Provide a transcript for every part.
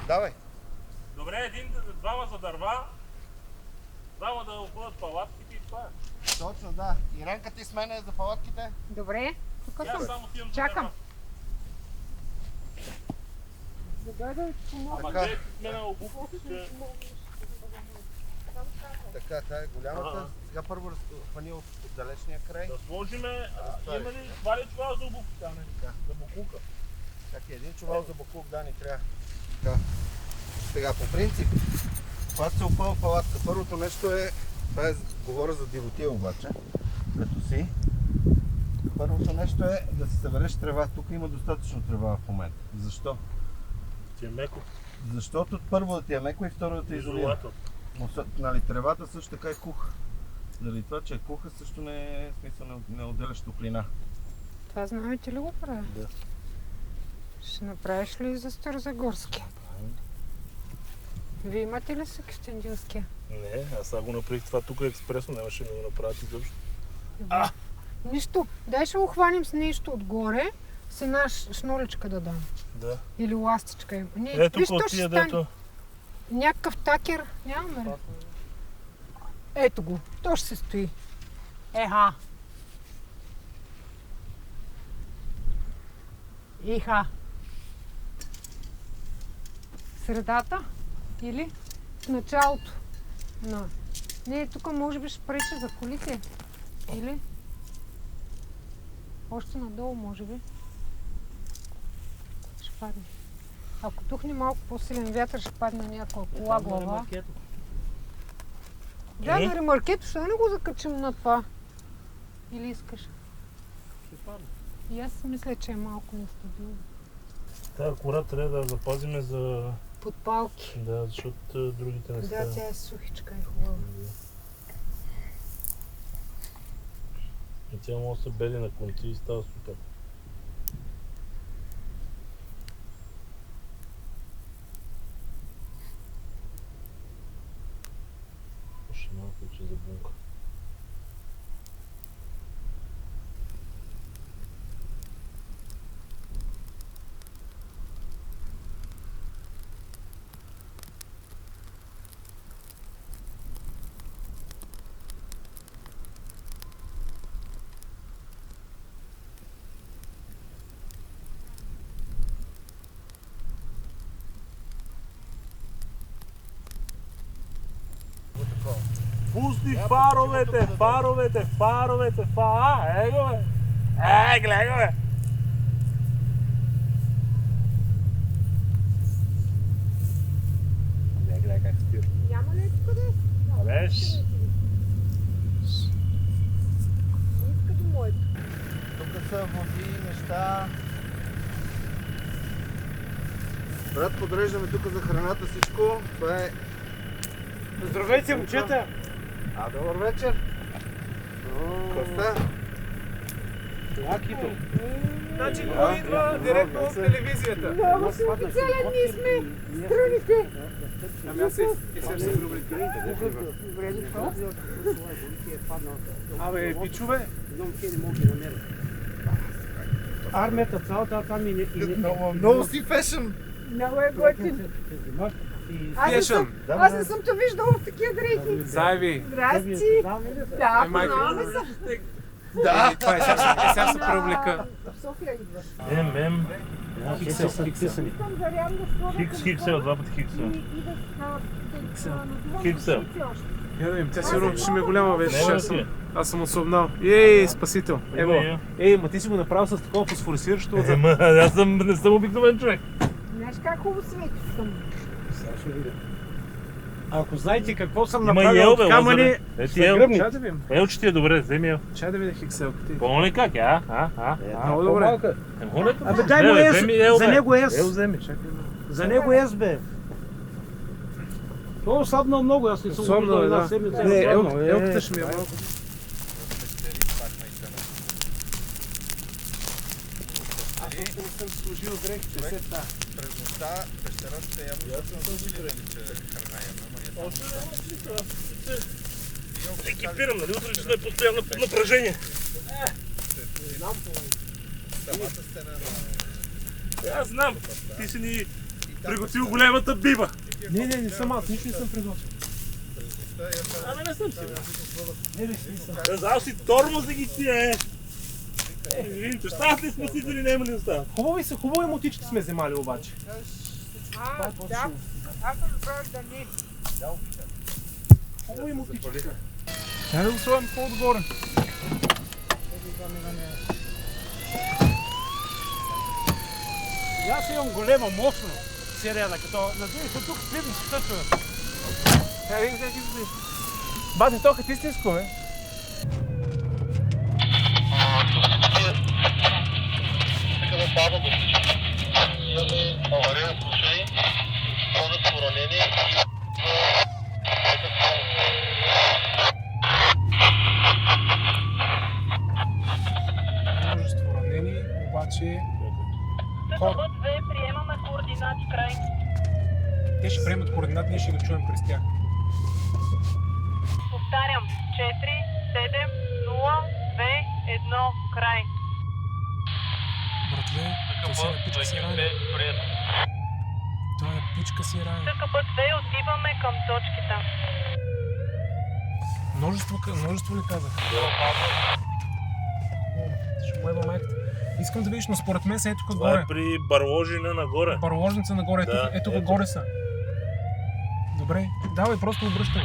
Давай. Добре, двама за дърва, двама да обходят палатките и това е. Точно, да. Иренка, ти с мен е за палатките? Добре, тук Аз съм. само отивам за Чакам. дърва. Да дойда помогна. Ама Така. те с мен обувките ще... Така, тая е голямата. Сега първо хвани от далечния край. Да сложиме... Има ли това ли чувал за обувките, а не? Да. За букука. Как е един чувал за бакук, да, ни трябва. Така. Сега, по принцип, когато се опъва палатка, първото нещо е, това е, говоря за дивотия обаче, като си. Първото нещо е да си събереш трева. Тук има достатъчно трева в момента. Защо? Ти е меко. Защото първо да ти е меко и второ да те изолира. Нали, тревата също така е куха. Заради това, че е куха, също не е смисъл, не отделяш топлина. Това знаете ли го правя? Да. Ще направиш ли за Старозагорския? Вие имате ли са Кюстендилския? Не, аз сега го направих това тук експресно, нямаше да го направят изобщо. Нищо. Дай ще го хванем с нещо отгоре, с една шноличка да дам. Да. Или ластичка. Не, Ето виж, тук то ще отия, стане. дето. Някакъв такер. Нямаме ли? Ето го. То ще се стои. Еха. Иха. Средата или в началото на... Не, тук може би ще пречи за колите. Или? Още надолу може би. Ще падне. Ако тухне малко по-силен вятър, ще падне някаква кола глава. Да, на ремаркето, ще не го закачим на това? Или искаш? Ще падне. И аз мисля, че е малко нестабилно. Тая кора трябва да я запазиме за... Подпалки. Да, защото другите не Да, стават. тя е сухичка и хубава. И тя може да се бели на конци и става супер. Още малко, че забунка. Пусти фаровете, фаровете, фаровете, его бе! Гледай го бе! Гледай как спира. Няма ли тук да е? Абеш! Не иска до моето. Тук са води, неща. Брат, подреждаме тук за храната всичко. Това е... Здравейте, момчета! Добър вечер! Коста? Лакито! Значи той идва директно от телевизията. Много си официален, ние сме страните. Ами аз се врубли. Абе, пичове! Армията цялата там и не... Много си фешън! Много е готин. Аз не съм те виждала в такива дрехи. Зайви! Здрасти. Да, познаваме се. Да! Това е сега се преоблека. В София идваш. Мем. Хиксел. Искам да рям да сходя. Хиксел, два пъти хиксел. И да Хиксел. Я да видим, тя сигурно ще ми е голяма вече. Не, бе, Аз съм отслабнал. Ей, спасител! Ево! Ево. Ей, ма ти си го направил с такова фосфорисиращо. Аз не съм обикновен човек. Знаеш как хубаво светиш съм. Ако знаете какво съм Има направил ел, от бе, камъни, лоза, бе. ще гръбни. Чай да видим. Ел, че ти е добре, вземи ел. Чай да видя хикселката. Помня ли как е, Много добре. Абе дай му ес, за него ес. Ел, вземи. За него ес, бе. То ослабнал много, аз не съм го виждал една седмица. Не, Ослабнал, елката ще ми е малко. Аз съм служил дрехите, след това. През нощта пещерата явно са сигурни, че храна има. Още не се екипирам, нали? Утре ще сме постоянно под напрежение. Самата стена на... Аз знам. Ти си ни Приготвил големата биба. Не съм аз, нищо не съм приготвил. Ами не съм сигурен. Казал си тормози ги тия, Видите, стават ли спасители, няма ли да стават? Хубави мотички сме вземали обаче. Аз съм направих да не. Хубави мотички. Дай да го слагам по-отгоре. И аз имам голема, мощно сирена, като надявам се тук следно се тъчва. Видите как изглежда. Бате, то като истинско, бе. Такава баба го имаме авария на случай, ходят поранени и Множество ранени, обаче СКБ-2 приемаме координати край. те ще приемат координати, ние ще ги чуем през тях. Повтарям, 4, 7, 0, 2, 1, край. Братле, той си на пичка си ранен. Той на пичка си ранен. СКБ-2 отиваме към точките. Множество ли казах? Ще му еба майката. Искам да видиш, но според мен са ето тук Това горе. е при барложина нагоре. Барложница нагоре, Да, ето ето. горе са. Добре, давай, просто обръщай.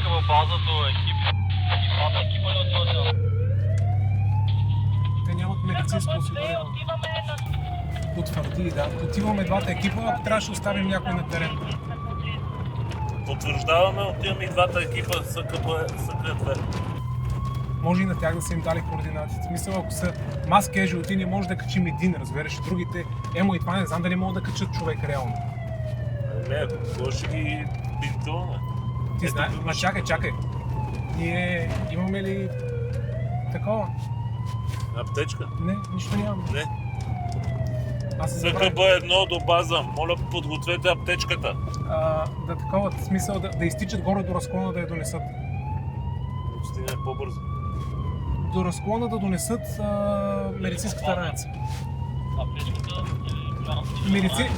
Те нямат медицинско СКБ-2 осигуряване. отиваме на... Потвърди, да. Отиваме двата екипа, ако трябваше да оставим някой на терен. Потвърждаваме, отиваме и двата екипа СКБ-2. Може и на тях да са им дали координати. В смисъл, ако са мас кежуалти, ние може да качим един, разбираш. Другите, емо и това не знам дали могат да качат човек реално. Не, какво ще ги бинтуваме? Ти знаеш, ма чакай. Ние имаме ли такова? Аптечка? Не, нищо нямам. Не. Аз се забравих. СКБ-1 до база. Моля, подгответе аптечката. Да такова, в смисъл да изтичат горе до разклона да я донесат. Стигне по-бързо. До разклона да донесат медицинската раница.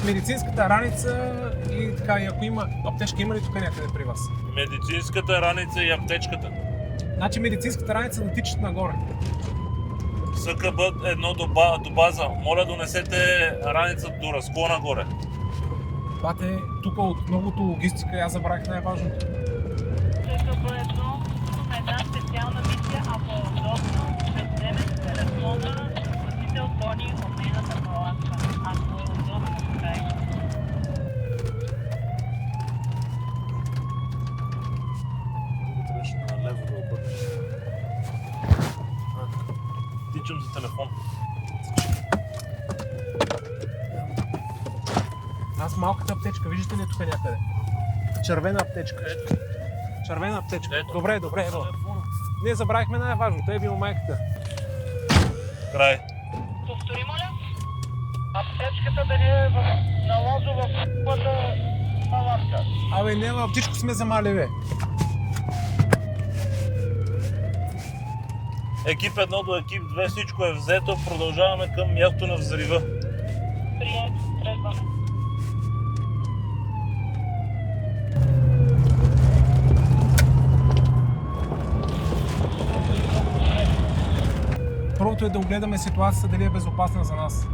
Медицинската раница и така, и ако има аптечка, има ли тук някъде при вас? Медицинската раница и аптечката. Значи медицинската раница да тичат нагоре. СКБ-1 до база. Моля, донесете раница до разклона горе. Бате, тук от многото логистика, аз забравих най-важното. СКБ-1 имаме една специална мисия, ако е удобно, ще вземем телефона, пътител Тони от нейната палатка. Ако е удобно, край. Трябваше на лево да обърнеш. Тичам за телефон. Аз малката аптечка, виждате ли тук някъде? Червена аптечка. Червена аптечка. Ето. Добре, ево. Ние забравихме най-важното, е била майката. Край. Повтори, моля. Аптечката дали е на лазо в пътя палатка. Абе, не, всичко сме вземали, бе. Екип 1 до екип 2, всичко е взето. Продължаваме към мястото на взрива. Прието, тръгваме. Първото е да огледаме ситуацията, дали е безопасна за нас.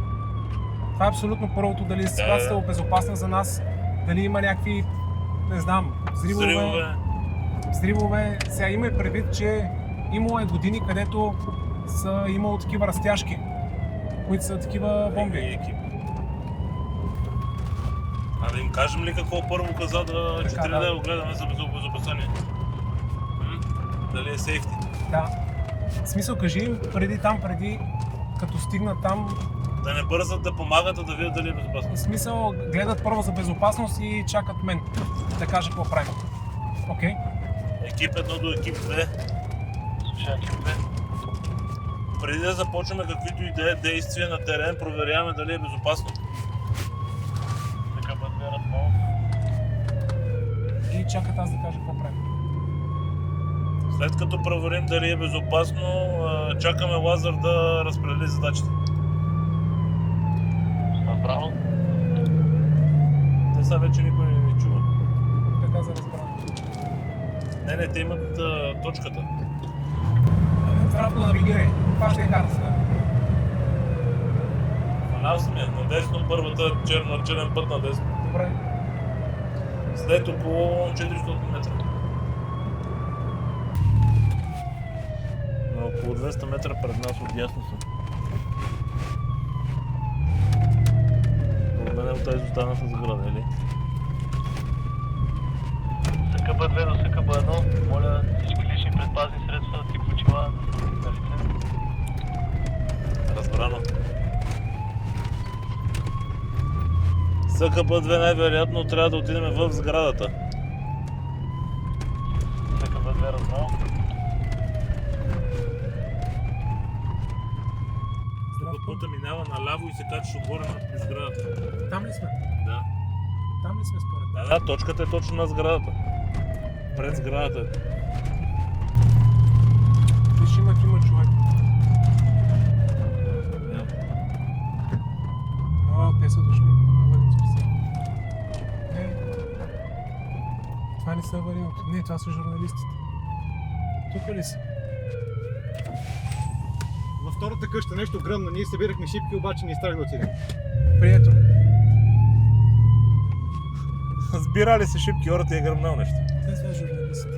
Това е абсолютно първото, дали ситуацията е безопасна за нас, дали има някакви, не знам, взривове. Сега има и предвид, че имало е години, където са имало такива разтяжки, които са такива бомби. Екип. А да им кажем ли какво първо каза, че Така, трябва да. да го гледаме за безопасение? Дали е сейфти? Да. В смисъл, кажи им преди като стигнат там, Да не бързат да помагат, а да видят дали е безопасно. в смисъл, гледат първо за безопасност и чакат мен да кажа какво правим. Окей? Екип 1 до екип 2. Слушай, екип 2. Преди да започваме каквито и да е действия на терен, проверяваме дали е безопасно. Така бъдверат малко. И чакат аз да кажа какво правим. След като проверим дали е безопасно, чакаме Лазар да разпредели задачите. Направо. сега вече никой не ни чува. Така за разбрано. Не, те имат точката. Здравко навигирай. Това ще е картата. Фалял съм я, надесно първата черен път надесно. Добре. След около 400 метра. На около 200 метра пред нас отдясно са. Според мен е от тази останата сграда, или? СКБ-2 до СКБ-1, моля всички лични предпазни средства, тип очила на лице. Разбрано. СКБ-2 най-вероятно трябва да отидем в сградата. СКБ-2 разбрано. Тук пътя минава наляво и се качиш отгоре на сградата. Там ли сме? Да. Там ли сме според? Да, точката е точно на сградата. Пред сградата е. Виж, има човек. Да. О, те са дошли. Аварийно спасение. Това не са аварийното. Не, това са журналистите. Тук ли са? Във втората къща нещо гръмна, ние събирахме шипки, обаче не страх да отидем. Прието. Сбирали се шипки, хората е гръмнал нещо. Те са журналистите.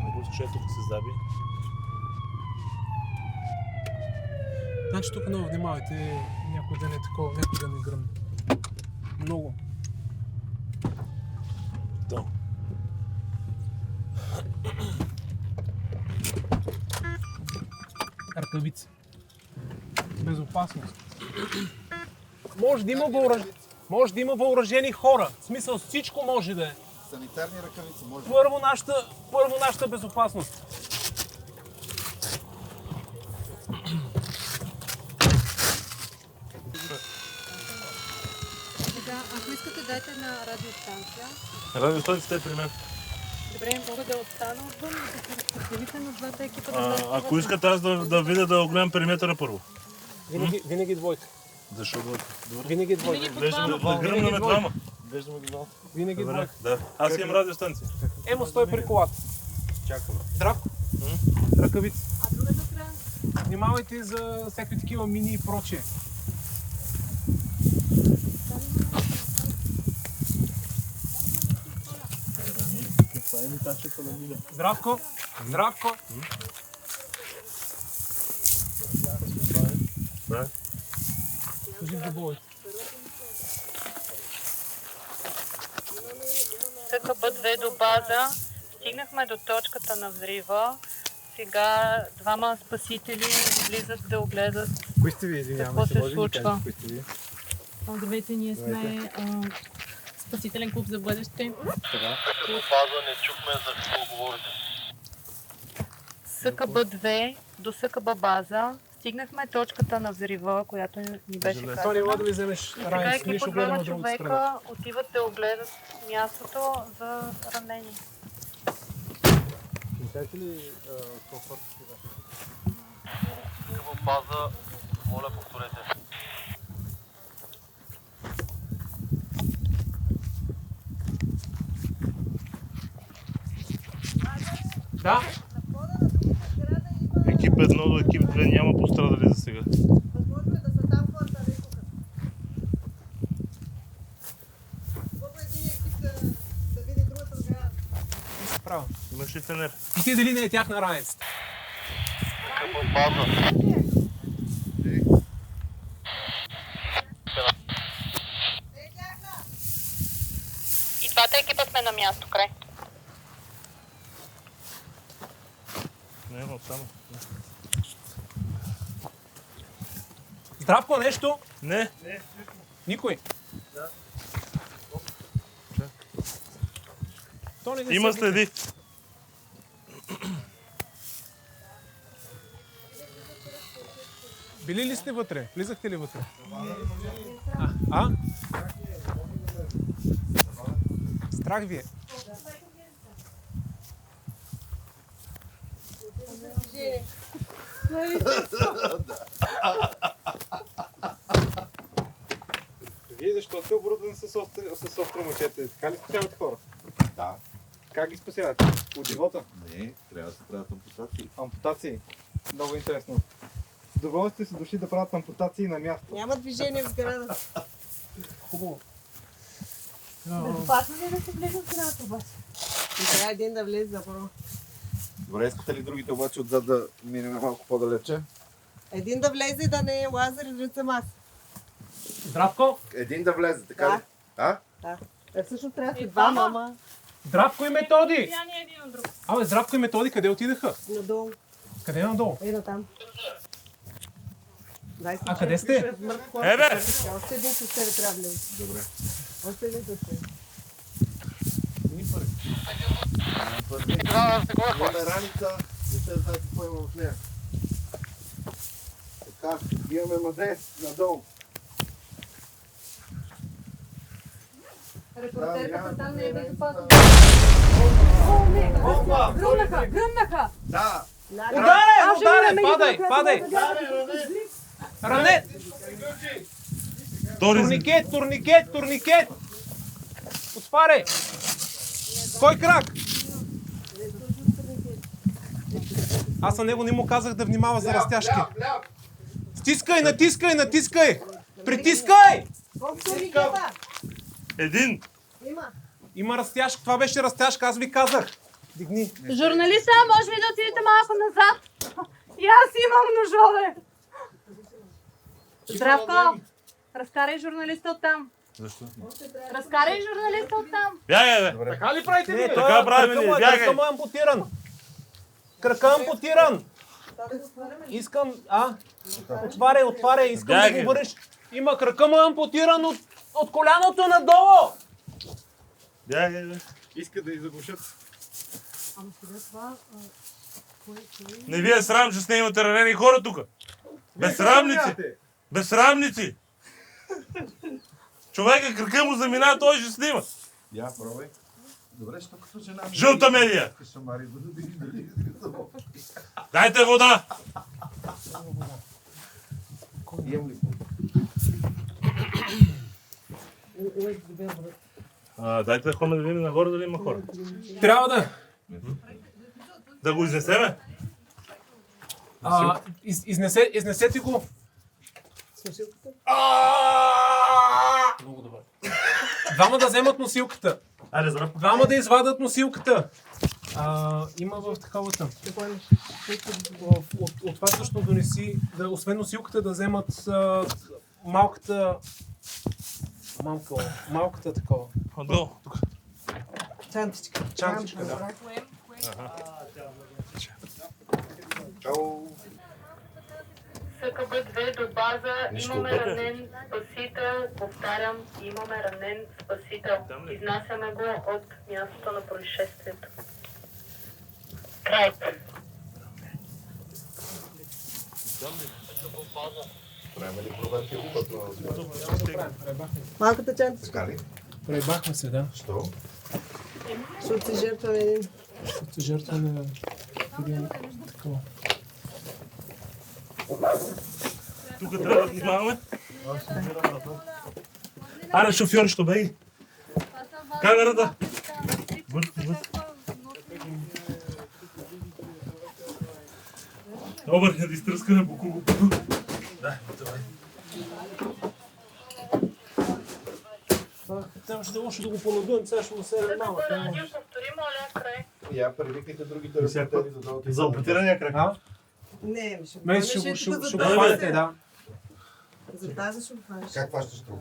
Ако искаш, тук се заби. Значи тук много внимавайте, някой да не е такова, някой да не гръмне. Много. То. Ръкавици. Безопасност. Може да има въоръжени хора. В смисъл всичко може да е. Санитарни ръкавици, може. Първо нашата безопасност. Сега, ако искате, дайте на радиостанция. Радиостанцията е при мен. Добре, мога да остана отвън и да се разпределите на двата екипа. Да Ако искате аз да видя да огледам периметъра първо. Винаги двойка. Защо да? Винаги двойка. Да гръмнем двама. Винаги Добре, двойка. да. Аз имам радиостанция. Емо, стой при колата. Чакам. Здравко. Ръкавици. А другата страна? Внимавайте за всякакви такива мини и прочие. Здравко. Здравко. Да. Жив да бъдете. СКБ-2 до база. Стигнахме до точката на взрива. Сега двама спасители влизат да огледат Кои сте ви, какво се случва. кои сте ви? Здравейте, ние сме спасителен клуб за бъдеще. База не чухме за какво говорите. СКБ-2 до СКБ база. Стигнахме точката на взрива, която ни беше Това казана. не мога да ви вземеш Сега ранец. Ние екип ще от двама огледаме другата страна. човека отиват да огледат мястото за ранени. Знаете ли колко СКБ база, моля повторете. Да? Екип 1 до екип 2 няма пострадали за сега. Възможно е да са там хората, не тук. Първо един екип да види другата сграда. Право. Имаш ли фенер? И ти дали не е тяхна ранец? СКБ база. И двата екипа сме на място, край. Не, но само. Здравко, нещо? Не. Никой? Да. То не Има се следи. Били ли сте вътре? Влизахте ли вътре? А? Страх ви е. Вие защо сте оборудвани с остро мачете? Така ли спасявате хора? Да. Как ги спасявате? От живота? Не, трябва да се правят ампутации. Ампутации. Много интересно. Доволни сте се дошли да правят ампутации на място. Няма движение в сградата. Хубаво. Безопасно ли е да се влезе в сградата обаче? И трябва един да влезе за първо. Добре, искате ли другите обаче отзад да минем малко по-далече? Един да влезе, да не е Лазар и да съм аз. Здравко! Един да влезе, така Да. ли? А? Всъщност трябва да И са два, двама. мама. Здравко и Методи! Стояние един от друг. Абе, Здравко и Методи, къде отидаха? Надолу. Къде надолу? Ето там. Дай си А къде чек, сте? ще е мъртв ход. Бе! Още един с тебе трябва да влезе. Добре. Още един с тебе. Имаме раница, не се знае какво има в нея. Така, имаме маде надолу. Репортерката там не е раница. безопасна. О, не! Гръмнаха! Да! Ударе! Падай! Ране! Турникет! Отваряй! Кой крак? Аз на него не му казах да внимава за растяжки. Натискай! Притискай! Колко турникета? Един! Има. Има растяжка, това беше растяжка, аз ви казах. Дигни. Журналиста, може ли да отидете малко назад? И аз имам ножове. Здравко! Разкарай журналиста оттам. Защо? Разкарай журналиста оттам. Бягай, бе! Така ли правите? Не, така правим ние, бягай. Кръка му е ампутиран. Кръка ампутиран. Искам, отваряй, искам да Бягай. го върнеш. Има кръка му е ампутиран от коляното надолу. Бягай, бе! Иска да изгушат. Не ви е срам, че снимате ранени хора тук! Безсрамници! Безсрамници! Човека крака му замина, той ще снима! Я, пробай. Добре, що като жена ми... Жълта медия! Шамари, дали... Дайте вода! Имам ли? Дайте да ходим да видим нагоре дали има хора. Трябва да. Да го изнесеме? Изнесете го. Много добре. Двама да вземат носилката. Айде, здрав. Двама да извадат носилката. Има в таковата. От това също донеси, освен носилката да вземат малката такова. Отдолу, тук. Чантичка. Чантичка, да. Чао! СКБ-2 до база, Нищо имаме отдолу. ранен спасител, повтарям, имаме ранен спасител. Изнасяме го от мястото на происшествието. Край. Правим ли проверки опътно? Малката чантичка. Така ли? Пребахме се, да. Що? Защото си жертва на един. Ще жертва на един такова. Тук трябва да внимаваме. Аре, шофьор, що беги? Камерата! Обърха да изтръскаме по куго. Да, това е. Там ще още да го понадуем, сега ще му се малък. Повтори, моля, край. Я привикайте другите репортери да дойдат. За ампутирания крак. Не, Ме ще го хванете, да. За тази ще го хванеш. Как хващаш това?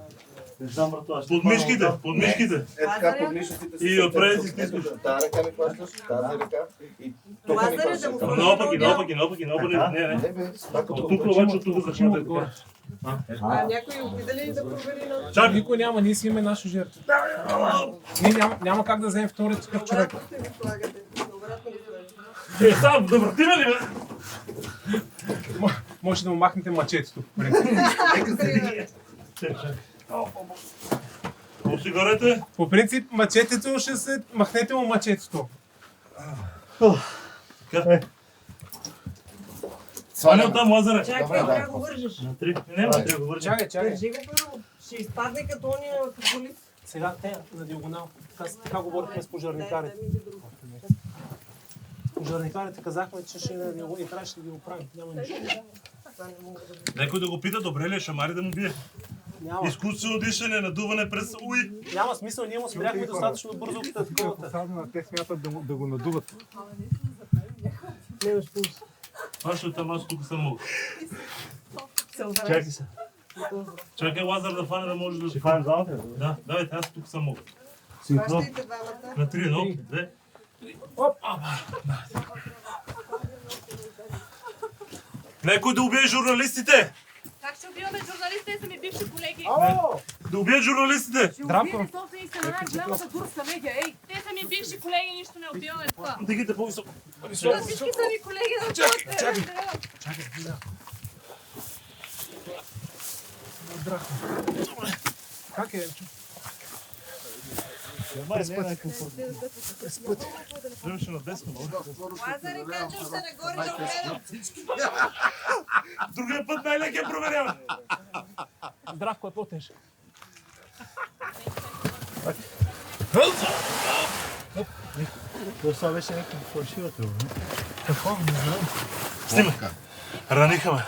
Под мишките. Е така, под мишниците си. И отпред си стискаш. Тази ръка ми хващаш, тази ръка и тук Това ми заря да хващаш. му Наопаки. Не. Не бе, това като От тук обаче от тук започвате така. Някой опита ли да провери на... Чак, никой няма, ние си имаме наша жертва. Ние няма как да вземем втори такъв човек. Обратно ще ми слагате. Обратно го слагате. Сам, да въртиме ли, бе? Може да му махнете мачетето. Осигурете. По принцип, мачетето ще се... Махнете му мачетето. Сваля оттам лазера. Чакай, трябва да го вържеш. На 3. Няма, трябва да го вържа. Чакай. Държи го първо. Ще изпадне като ония футболист. Сега те на диагонал. Така говорихме с пожарникарите. Пожарникарите казахме, че ще и трябваше да ги оправим. Няма нищо. Някой да го пита, добре ли е шамари да му бие? Няма. Изкуствено дишане, надуване през уй. Няма смисъл, ние му спряхме достатъчно бързо от такова. Те смятат да го надуват. Това ще оттам, аз тук съм мога. Чакай се. Чакай лазер да фане да може да... Ще фане залата? Да, давайте, аз тук съм мога. Хващайте двамата. На 3, 1, 2. Оп! Някой да убие журналистите! Как ще убиваме журналистите, са ми бивши колеги? Да убият журналистите! Здравко! Собствениците на най-голямата турска медия, ей! Те са ми бивши колеги, нищо не убиваме това. Дигите по-високо. Всички са ми колеги на това. Чакай! Как е? Трябваше на десно. Лазаре, качваш се нагоре да гледам. Другия път най-лек я проверявам. Здравко е по-тежко. Това беше някакво фалшивата. Какво? Не знам. Снимай. Раниха ме.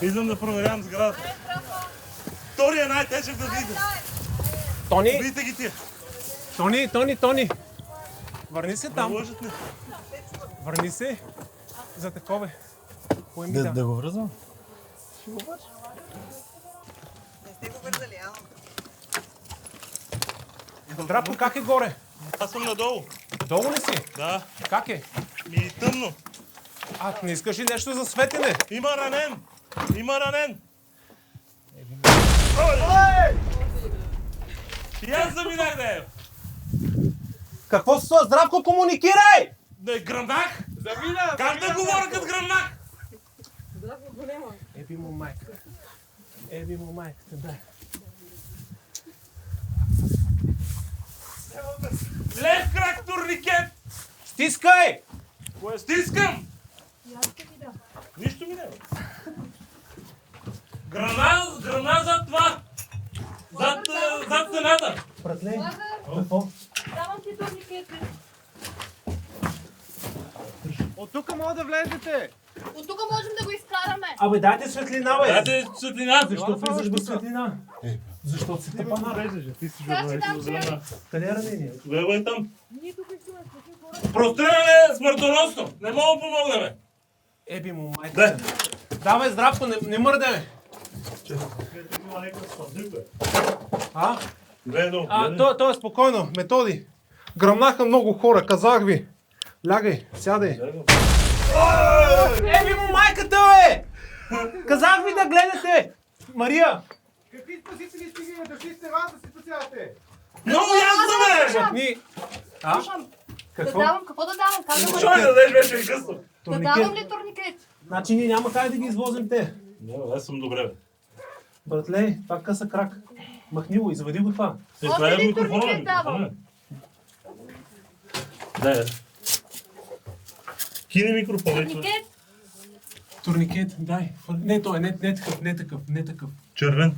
Идвам да проверявам сградата. Втория най-тежък да видя. Тони! Убийте ги тия. Тони! Върни се там. Лъжат ли? Върни се. За такова. Кой ми да? го връзвам? Не сте го вързали, Драпо, как е горе? Аз съм надолу. Долу ли си? Да. Как е? И тъмно. А, не искаш ли нещо за светене? Има ранен. Има ранен. И аз заминах да е. Какво се случва? Здравко, комуникирай! Да е гръмнах? Как да говоря като гръмнах? Еби му майката. Дай. Лев крак турникет. Стискай! Кое стискам? Нищо ми не е. Грана зад това. Зад стената. Братле, какво? Давам ти турникети. От тук мога да влезете! От тук можем да го изкараме. Абе, дайте светлина, бе! Дайте светлина. Защо влизаш без светлина? Защото си тъпана. Ти си Как ще дам че? Къде е ранение? Гледай е там. Ние тук искаме спасим хората. Простреляне смъртоносно. Не мога да помогнем. Еби му майката. Давай, здравко, не мърдай. А? То е спокойно. Методи. Гръмнаха много хора, казах ви. Лягай, сядай. Еби му майката, бе! Казах ви да гледате! Мария! Какви спасители стигаме? Дошли сте вас да се спасявате! Много ясно, бе! Шапни! А? Какво? Какво да давам? Как да Що ми дадеш беше късно? Да давам ли турникет? Значи ние няма как да ги извозим те. Не, аз съм добре. Братле, това къса крак. Махни го, извади го това. Това е Още ли микрофона. турникет давам? Да. Кине микрофона. Турникет? Турникет, дай. Не, той не такъв. Червен.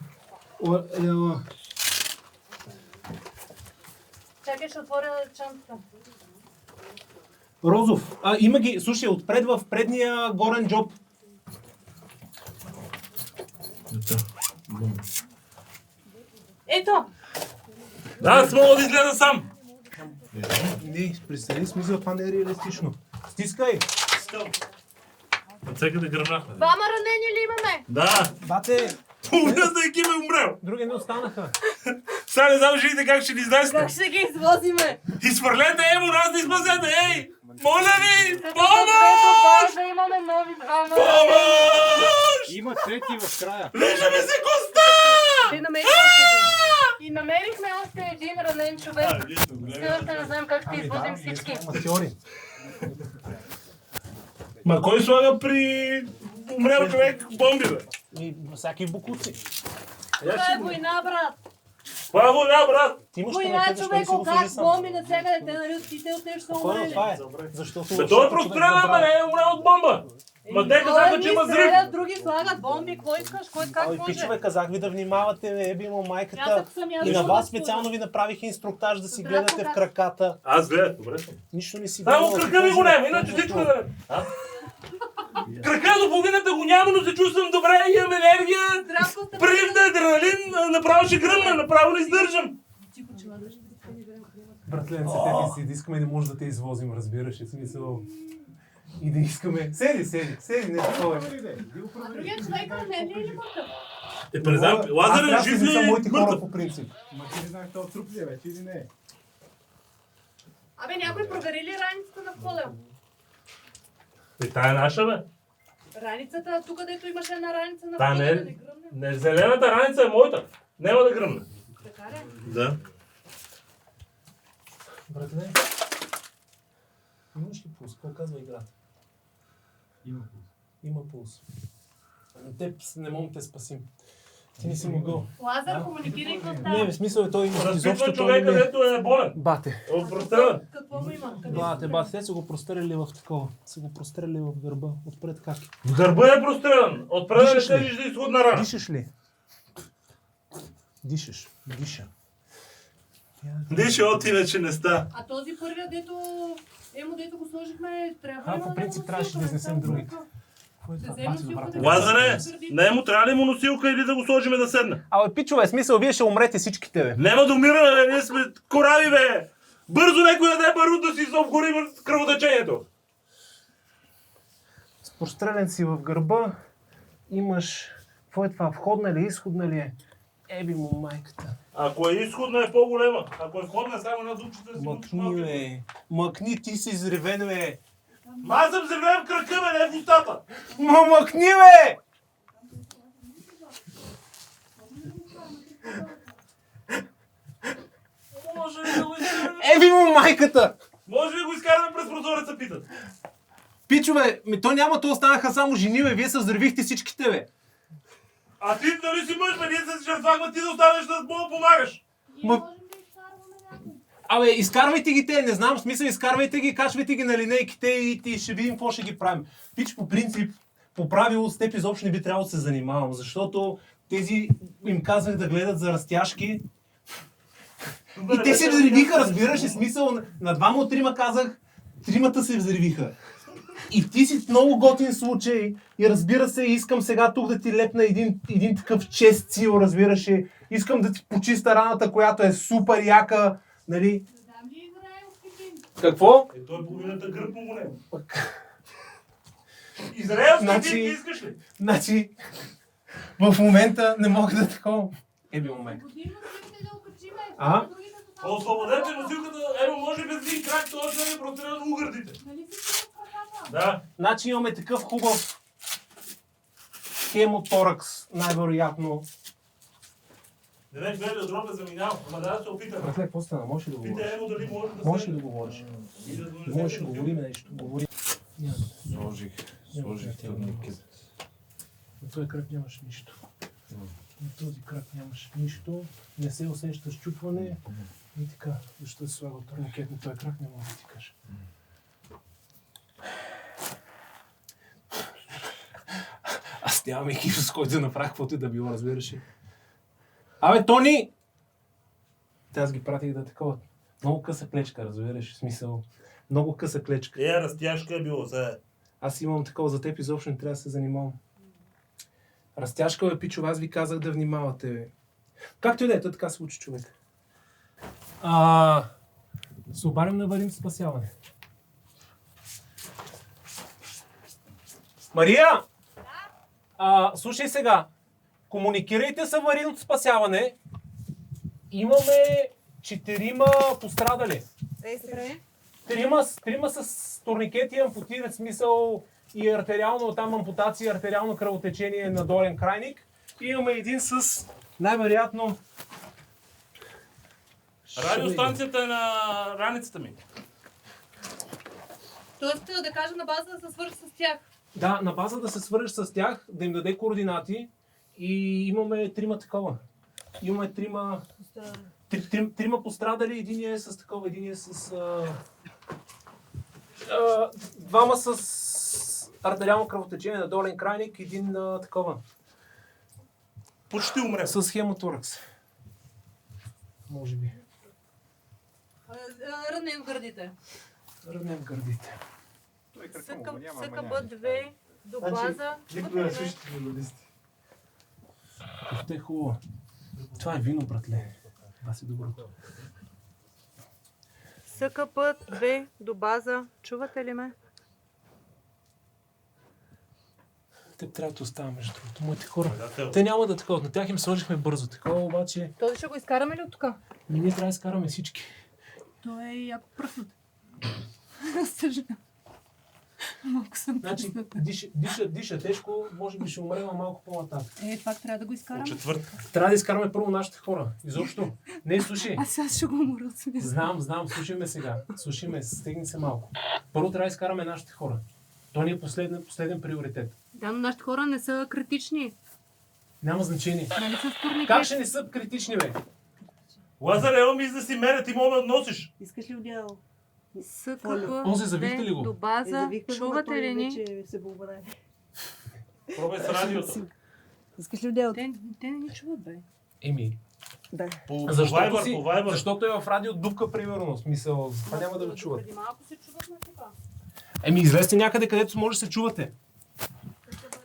Чакай, ще отворя чантата. Розов. Има ги, слушай, отпред в предния горен джоб. Ето! Да, аз мога да изгледа сам. Не, представи смисъл, това не е реалистично. Стискай! Отсекате гръмнахме. Двама ранени ли имаме? Да. Бате! Половина да екип е умрел. Други не останаха. Сега не знам жените как ще ни изнесете. Как ще ги извозиме? Изхвърлете, ево, нас да изпазете, ей! Моля ви! Като Помощ! да имаме нови двама. Помощ! Има трети в края. Лежа ми се коста! Те намерихме още един. И намерихме още един ранен човек. Все още не знам как ще извозим всички. Матьори. Ма кой слага при умрел човек бомби, бе? И всяки букуци. Това е война, брат. Това е война, брат! Ти имаш Война, турникет, защо не си човеко, го сложи как сам? бомби навсякъде, те нали отите от нещо са Спокойно, умрели. това е. Защото... Бе, той е прострелян, бе, не е умрял от бомба! Ма те казаха, че има Едни взрив! стрелят, други слагат бомби, какво искаш, кой как Ой, може? пичове, казах ви да внимавате, еби му Аз майката. ако съм я И на чула, вас чула. специално ви направих инструктаж да си Добре, гледате в как? краката. Аз гледах, добре съм. Нищо не си Само гледал, крака ми какво го няма, за- иначе всичко да... Крака до половината го няма, но се чувствам добре, имам енергия, Здравко сте. прилив на адреналин, направо ще гръмна, направо не издържам. Братленце, те си да искаме, не може да те извозим, разбираш ли, смисъл. И да искаме... Седи, не такова. А другия човек не е ли мъртъв? Не знам, Лазар е жив ли са е моите хора мъртъв? по принцип. Ма ти не знаеш този труп ли е вече или не е? Абе, някой провери ли раницата на входа? Тая е наша, бе. Раницата, тук дето имаше една раница на Та входа, не е... да не гръмне. Не, зелената раница е моята. Няма да гръмне. Така ли? Да. Братле, имаш ли пулс? Какво казва играта? Има пулс. Те не можем да те спасим. Ти не си могъл. Лазар, комуникирай какво Не, става. в смисъл е той изобщо Разпитва той човека, не... дето е болен. Бате. Прострелян. Какво му има? Къде Бате, те са го простреляли в такова. Са го простреляли в гърба. Отпред как? В гърба е прострелян. Отпред не Дишаш се ли? вижда изходна рана. Дишаш ли? Дишаш. Диша. Диша от иначе не ста. А този първия, дето го сложихме, трябва ли по да принцип му трябваше да носилка? изнесем другите. Да вземем носилка, да Лазаре, не му трябва ли му носилка или да го сложим да седне? Абе, пичове, смисъл, вие ще умрете всичките, бе. Няма да умираме, бе, ние сме корави, бе! Бързо някой даде барут да си обгори кръвотечението. С прострелен си в гърба, имаш... Какво е това? Входна ли, изходна ли е? Еби му майката. Ако е изходна е по-голема. Ако е входна, само една дупчета да си Мъкни, бе. Мъкни, ти си изревен, бе. Аз съм взривен в крака, бе, не в устата. Мъкни, бе! Може ли да го изкараме? Еби му майката! Може ли да го изкараме през прозореца, питат? Пичове, то няма, то останаха само жени, бе. Вие се взривихте всичките, бе. А ти нали си мъж, бе, ние се жертвахме, ти да останеш да помагаш. Абе, изкарвайте ги те, не знам, в смисъл, изкарвайте ги, качвайте ги на линейките и ще видим какво ще ги правим. Пич, по принцип, по правило с теб изобщо не би трябвало да се занимавам, защото тези им казах да гледат за разтяжки. И те се взривиха, разбираш ли, смисъл, на двама от трима казах, тримата се взривиха. И ти си много готин случай и разбира се, искам сега тук да ти лепна един такъв чест сил, разбираш ли. Искам да ти почиста раната, която е супер яка, нали? Какво? Е, той половината гръб му не. Израелски битки искаш ли? Значи, в момента не мога да такова. Еби момент. А? Освободете носилката, ево може без един крак, това ще не простреля на угърдите. Да. Значи имаме такъв хубав хемоторакс, най-вероятно. Не вече гледа от дроба заминава, ама да се опитаме. Братле, какво стана? Можеш ли да говориш? Питай Емо дали може да Можеш ли да говориш? Можеш да говорим нещо. Говори. Сложих турникет. На този крак нямаш нищо. На този крак нямаш нищо. Не се усеща счупване. И така, защо се слага турникет на този крак, не мога да ти кажа. Аз нямам екип, с който да направя каквото и да било, разбираш ли. Абе, Тони! Те аз ги пратих да такова. Много къса клечка, разбираш, в смисъл. Много къса клечка. Разтяжка е било сега. Аз имам такова за теб, изобщо не трябва да се занимавам. Разтяжка, бе, пичове, аз ви казах да внимавате, бе. Както и да е, то така се учи човек. Се обарим на аварийното спасяване. Мария! Слушай сега. Комуникирайте с аварийното спасяване. Имаме 4 пострадали. Трима с турникети, ампутират, смисъл и артериално, там ампутация, артериално кръвотечение на долен крайник. И имаме един с, най-вероятно... Радиостанцията е на раницата ми. Тоест да кажа на база да се свържи с тях. Да, на база да се свържеш с тях, да им даде координати и имаме 3 такова. Имаме трима пострадали, един е с такова, един е с... двама с артериално кръвотечение на долен крайник, един такова. Почти умре. С хемоторакс. Може би. Ранен в гърдите. Ранен в гърдите. СКБ-2 до база. Какъвто е хубаво. Това е вино, братле. Това си доброто. СКБ-2 до база. Чувате ли ме? Те трябва да оставаме, между другото. Моите хора. Те няма да такова. На тях им сложихме бързо. Такова обаче... Този ще го изкараме ли от тук? Ние трябва да изкараме всички. Той е яко пръснат. Съжалявам. Малко съм Значи, диша тежко, може би ще умрем малко по-нататък. това трябва да го изкараме. Четвърта. Трябва да изкараме първо нашите хора. Изобщо. Не, слушай. Аз ще го умра от смисъл. Знам. Слушай ме сега. Слушай ме, стегни се малко. Първо трябва да изкараме нашите хора. То ни е последен приоритет. Да, но нашите хора не са критични. Няма значение. Нали са с турникет? Как ще не са критични, бе? Лазар, ева ми изнеси мене, ти мога да носиш. Искаш ли одеяло? Онзи, завихте ли го? до база. Чувате ли ни? Вече се благодаря. Пробай с радиото. Искаш ли одеяло? Те не ни чуват, бе. Еми. Да. По Viber. Защото е в радио дупка, примерно. В смисъл, това няма да го чуват. Преди малко се чуват на тук. Еми, излезте някъде, където може да се чувате.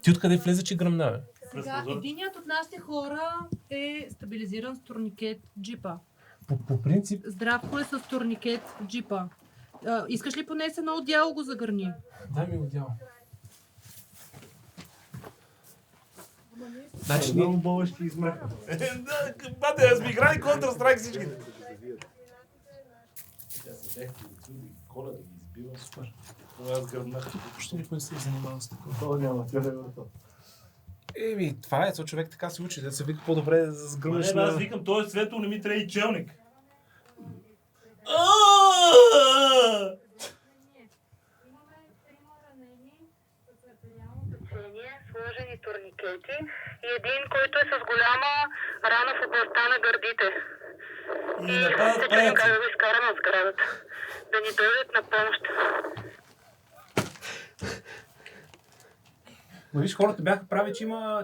Ти откъде влезе, че гръмна, бе? Сега, единият от нашите хора е стабилизиран с турникет джипа. По принцип... Здравко е с турникет джипа. Искаш ли поне с едно одеяло го загърни? Дай ми одеяло. Значи, много български измреха. Бате, аз ми играли Counter-Strike всичките. Коля да ги избива. Супер. Аз гръмнах. Въобще никой се занимава с такова. Това няма, тя не е върта. Еми, това е, човек така се учи, да се вика по-добре да сгръмнеш Аз викам, той е светло, не ми трябва и челник. Сложени турникети и един, който е с голяма рана в областта на гърдите. И нападат как паяци. да го изкараме от сградата. Да ни дойдат на помощ. Ма виж, хората бяха прави,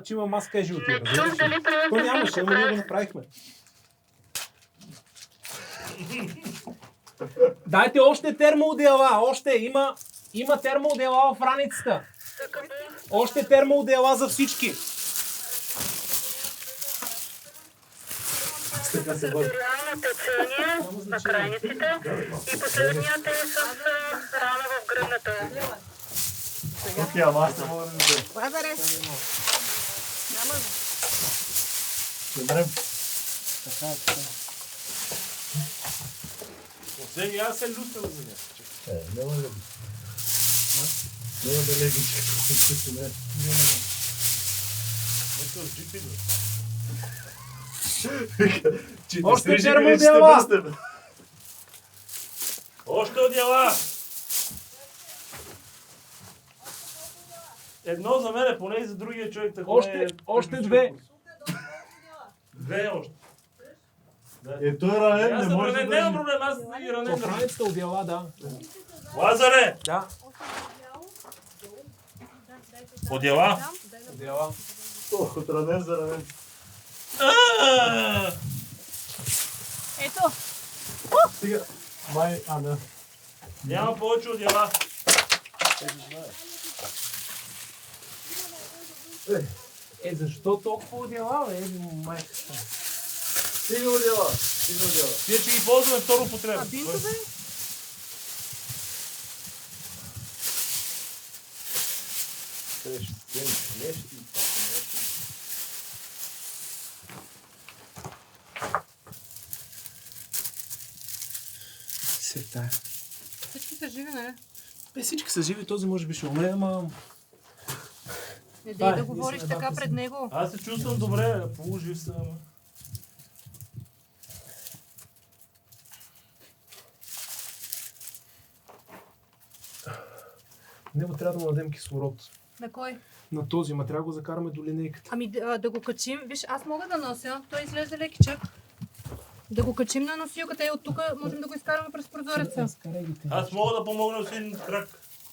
че има мас кежуалти. Не чух дали приемате. То нямаше, ама ние го направихме. Дайте още термоодеяла, още! Има термоодеяла в раницата. Още термоодеяла за всички. Артериално течение на крайниците и последният е с рана в гръдната. Окей, ама аз не мога да не взема. Лазаре! Няма. Добре. Сега аз се люстра за нея. Няма да би. Няма да леги, че не. Нека с джипи, бе. Още термоодеяла! Още одеяла! Едно за мен, поне и за другия човек. Още две. Две още. Той ранен, не може да... Няма проблем, аз и ранен. В раницата одеяла, да. Лазаре! Да. Одеяла? Одеяла. От ранен за ранен. Ето! Стига. Май, да. Няма повече одеяла. Защо толкова одеяла, бе? Майка. Стига одеяла. Ние ще ги ползваме второ потреба. Бинтове? Сета. Всички са живи, нали? Всички са живи, този може би ще умре, ама... Не дей да говориш така пред него. Аз се чувствам добре, полужив съм. Него трябва да му дадем кислород. На кой? На този, ма трябва да го закараме до линейката. Ами да го качим. Виж, аз мога да нося. Той изглежда лекичък. Да го качим на носилката и от тук можем да го изкараме през прозореца. Аз мога да помогна с един крак.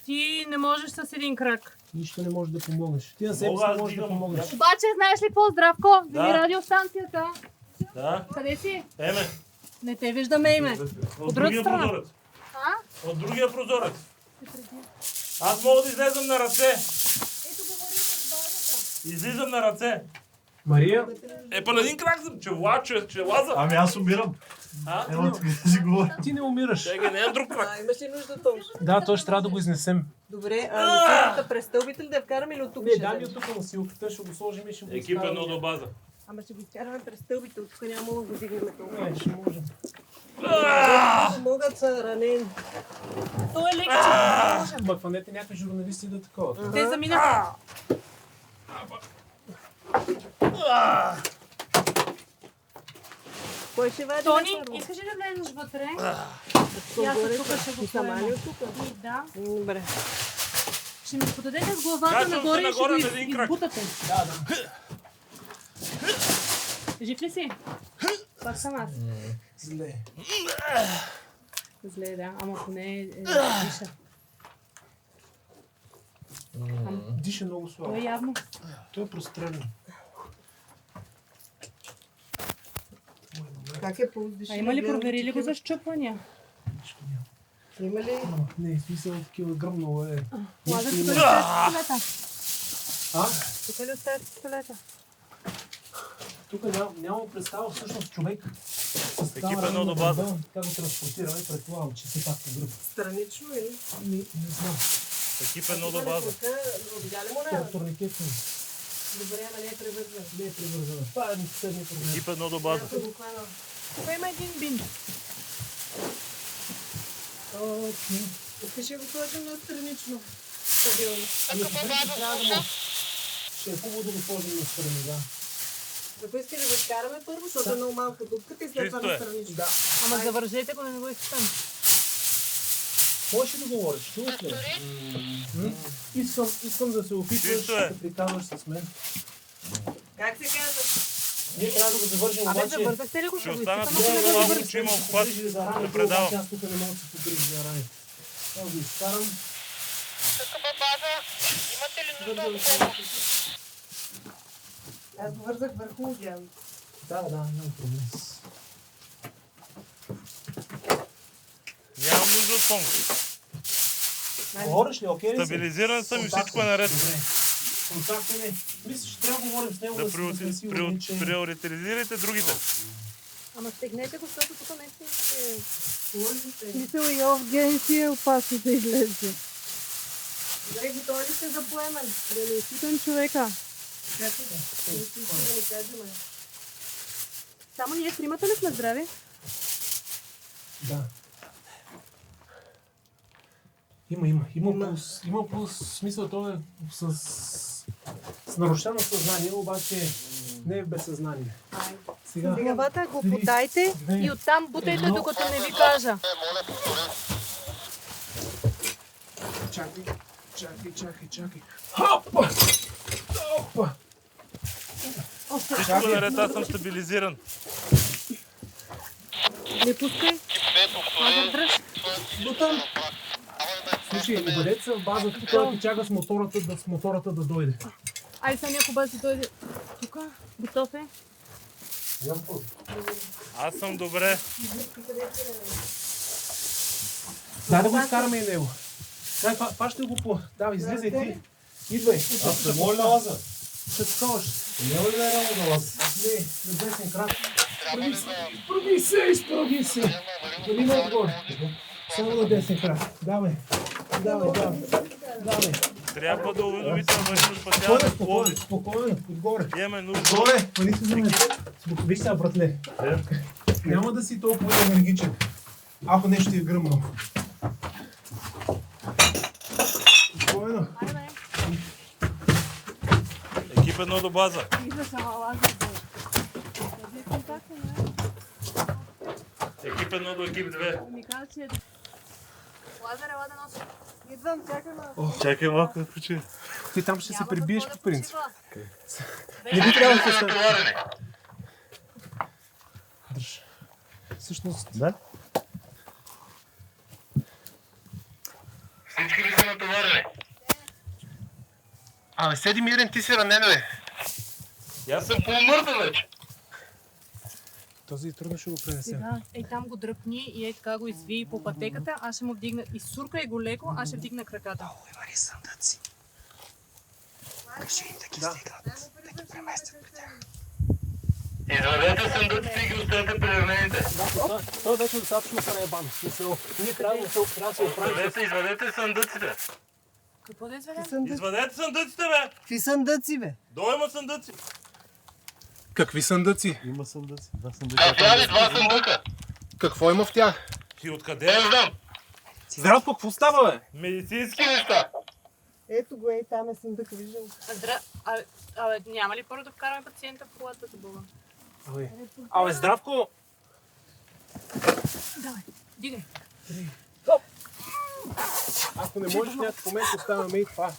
Ти не можеш с един крак. Нищо не можеш да помогнеш. Ти на себе Мога, си аз не можеш да дигам. помогнеш. Обаче, знаеш ли какво, Здравко? Да. Вили радиостанцията. Да. Къде си? Еме. Не те виждаме име. От другата другия страна. прозорец. А? От другия прозорец. Аз мога да излезам на ръце. Ето говори с базата. Излизам на ръце. Мария, Па на един крак съм. Че лаза. Ами аз умирам. А? Ела тук да си говоря. ти не умираш. Чакай, не е друг крак. Имаш ли нужда Томш? Да, той ще трябва да го изнесем. Добре, носилката през стълбите ли да я вкараме или от тук Не, ще дай ми вземеш? от тук на силката, ще го сложим и ще го Екип изкараме. едно до база. Ама ще го изкараме през стълбите, от тук няма да го дигнем толкова. Не, ще можем. Могат са ранени. Той е лекичък. Ма хванете някакви журналисти да такова. Те заминаха. Кой ще вади? Тони, искаш ли да влезеш вътре? И аз от тук ще го Самали поема. от тук? Да. Добре. Ще ми подадете с главата Качвам се нагоре и нагоре ще на го един крак. избутате. Да, да. Жив ли си? Пак съм аз. Зле. Зле, да. Ама поне диша. Диша много слабо. Той явно. Той е прострелен. Как е пулс? А има ли проверили го за щупвания? Има ли? Не, смисъл такива гръмнало е. Лазар, тук ли има. оставя пистолета? А? Тук ли оставя пистолета? Тук няма представа всъщност човек. Екип едно до база. Как го транспортираме, предполагам, че все пак по гръб. Странично или? Не знам. Екип едно до база. Видя ли му не? Турникет ми. Добре, ама не е превързан. Не е привързана. Това е последния проблем. Екип едно до база. Тук има един бин. Ще го сложим на странично. Стабилно. Ами, трябва да му... Ще е хубаво да го сложим на страни, да. Ако иска да го изкараме първо, защото е много малко дупката и след това Чисто на е. странично. Да. Ама завържете го, не го искам. Можеш ли да говориш? Чуваш ли? Искам да се опитваш Чисто е. да приказваш с мен. Как се казва? Ние трябва да го завършим, Абе, обаче... завързахте ли го? Ще го останат изпитам, ако не много го малко, завързах. че има обхват. Погрижи за раните, Да предавам. обаче аз тук не мога да се погрижи за раните. Трябва да го изкарам. Аз го вързах върху удян. Да, няма проблем. Нямам нужда от помощ. Говориш ли, окей ли си? Стабилизиран съм и всичко е наред. Добре. Контакти не. Мисля, че трябва да говорим с него Да да сме сигурни, че... приоритизирайте другите. Ама стегнете го, защото тук наистина ще... Смисъл и Евгений е опасно да излезе. Добре, готови ли сте за поемане? Да не изпитам човека. Как е да? Не изпитам да ни кажем. Само ние тримата ли сме здрави? Да. Има пулс. Има пулс. В смисъл, той е с нарушено съзнание, обаче не е без съзнание. Сега. Главата го Три, подайте две, и оттам бутайте, едно. докато не ви кажа. Чакай. Хопа! Хопа! Всичко е наред, аз съм стабилизиран. Не пускай. Ага, дръж. Бутон. Слушай, не бъдете се в базата, тук чака с мотората да дойде. Айде сега някой бази дойде. Тук. Готов е. Аз съм добре. Дай да го изкараме и него. Дай, фащай го по... Давай, излизай ти. Идвай. Аз се моля на лаза. Ще скош. Няма ли да е рано на лаза? Не, на десен крак. Изправи се. Дали ме отгоре. Само на десен крак. Давай. Трябва да уведомите аварийно спасяване в Пловдив. Спокойно, отгоре. Имаме нужда. Отгоре, хвани се за мен. Виж сега, братле. Няма да си толкова енергичен. Ако нещо ти е гръмнал. Спокойно. Екип едно до база. Идва само Лазар. Къде контакта, не? Екип едно до екип 2. Ми каза, че... Лазар, ела да носи. Идвам, чакай малко. Чакай малко да почуя. Ти там ще се прибиеш по принцип. Не би трябвало да се... Дръж. Всъщност... Да? Всички ли са натоварени? Абе, седи мирен, ти си ранен, бе. Аз съм полумъртъв вече. Този трудно ще го пренесем. Сега, ей там го дръпни и ей така го изви по пътеката, аз ще му вдигна, изсуркай го леко, аз ще вдигна краката. Ивари съндъци. Кажи им да ги стигнат, да ги преместят при тях. Извадете съндъците и ги оставете при ранените. Той вече достатъчно са наебан. Ние трябва да се оправим. Извадете съндъците. Какво да изведем? Извадете съндъците, бе! Какви съндъци, бе? Долу има съндъци. Какви съндъци? Има съндъци. Кафяли, 2 съндъка. Какво има в тях? И откъде я знам? Здравко, какво става, бе? Медицински неща. Ето го, там е съндък, виждам. Абе, няма ли първо да вкараме пациента в колата за Бога? Абе, Здравко! Давай, дигай. Ако не можеш някакъв момент, оставяме и това.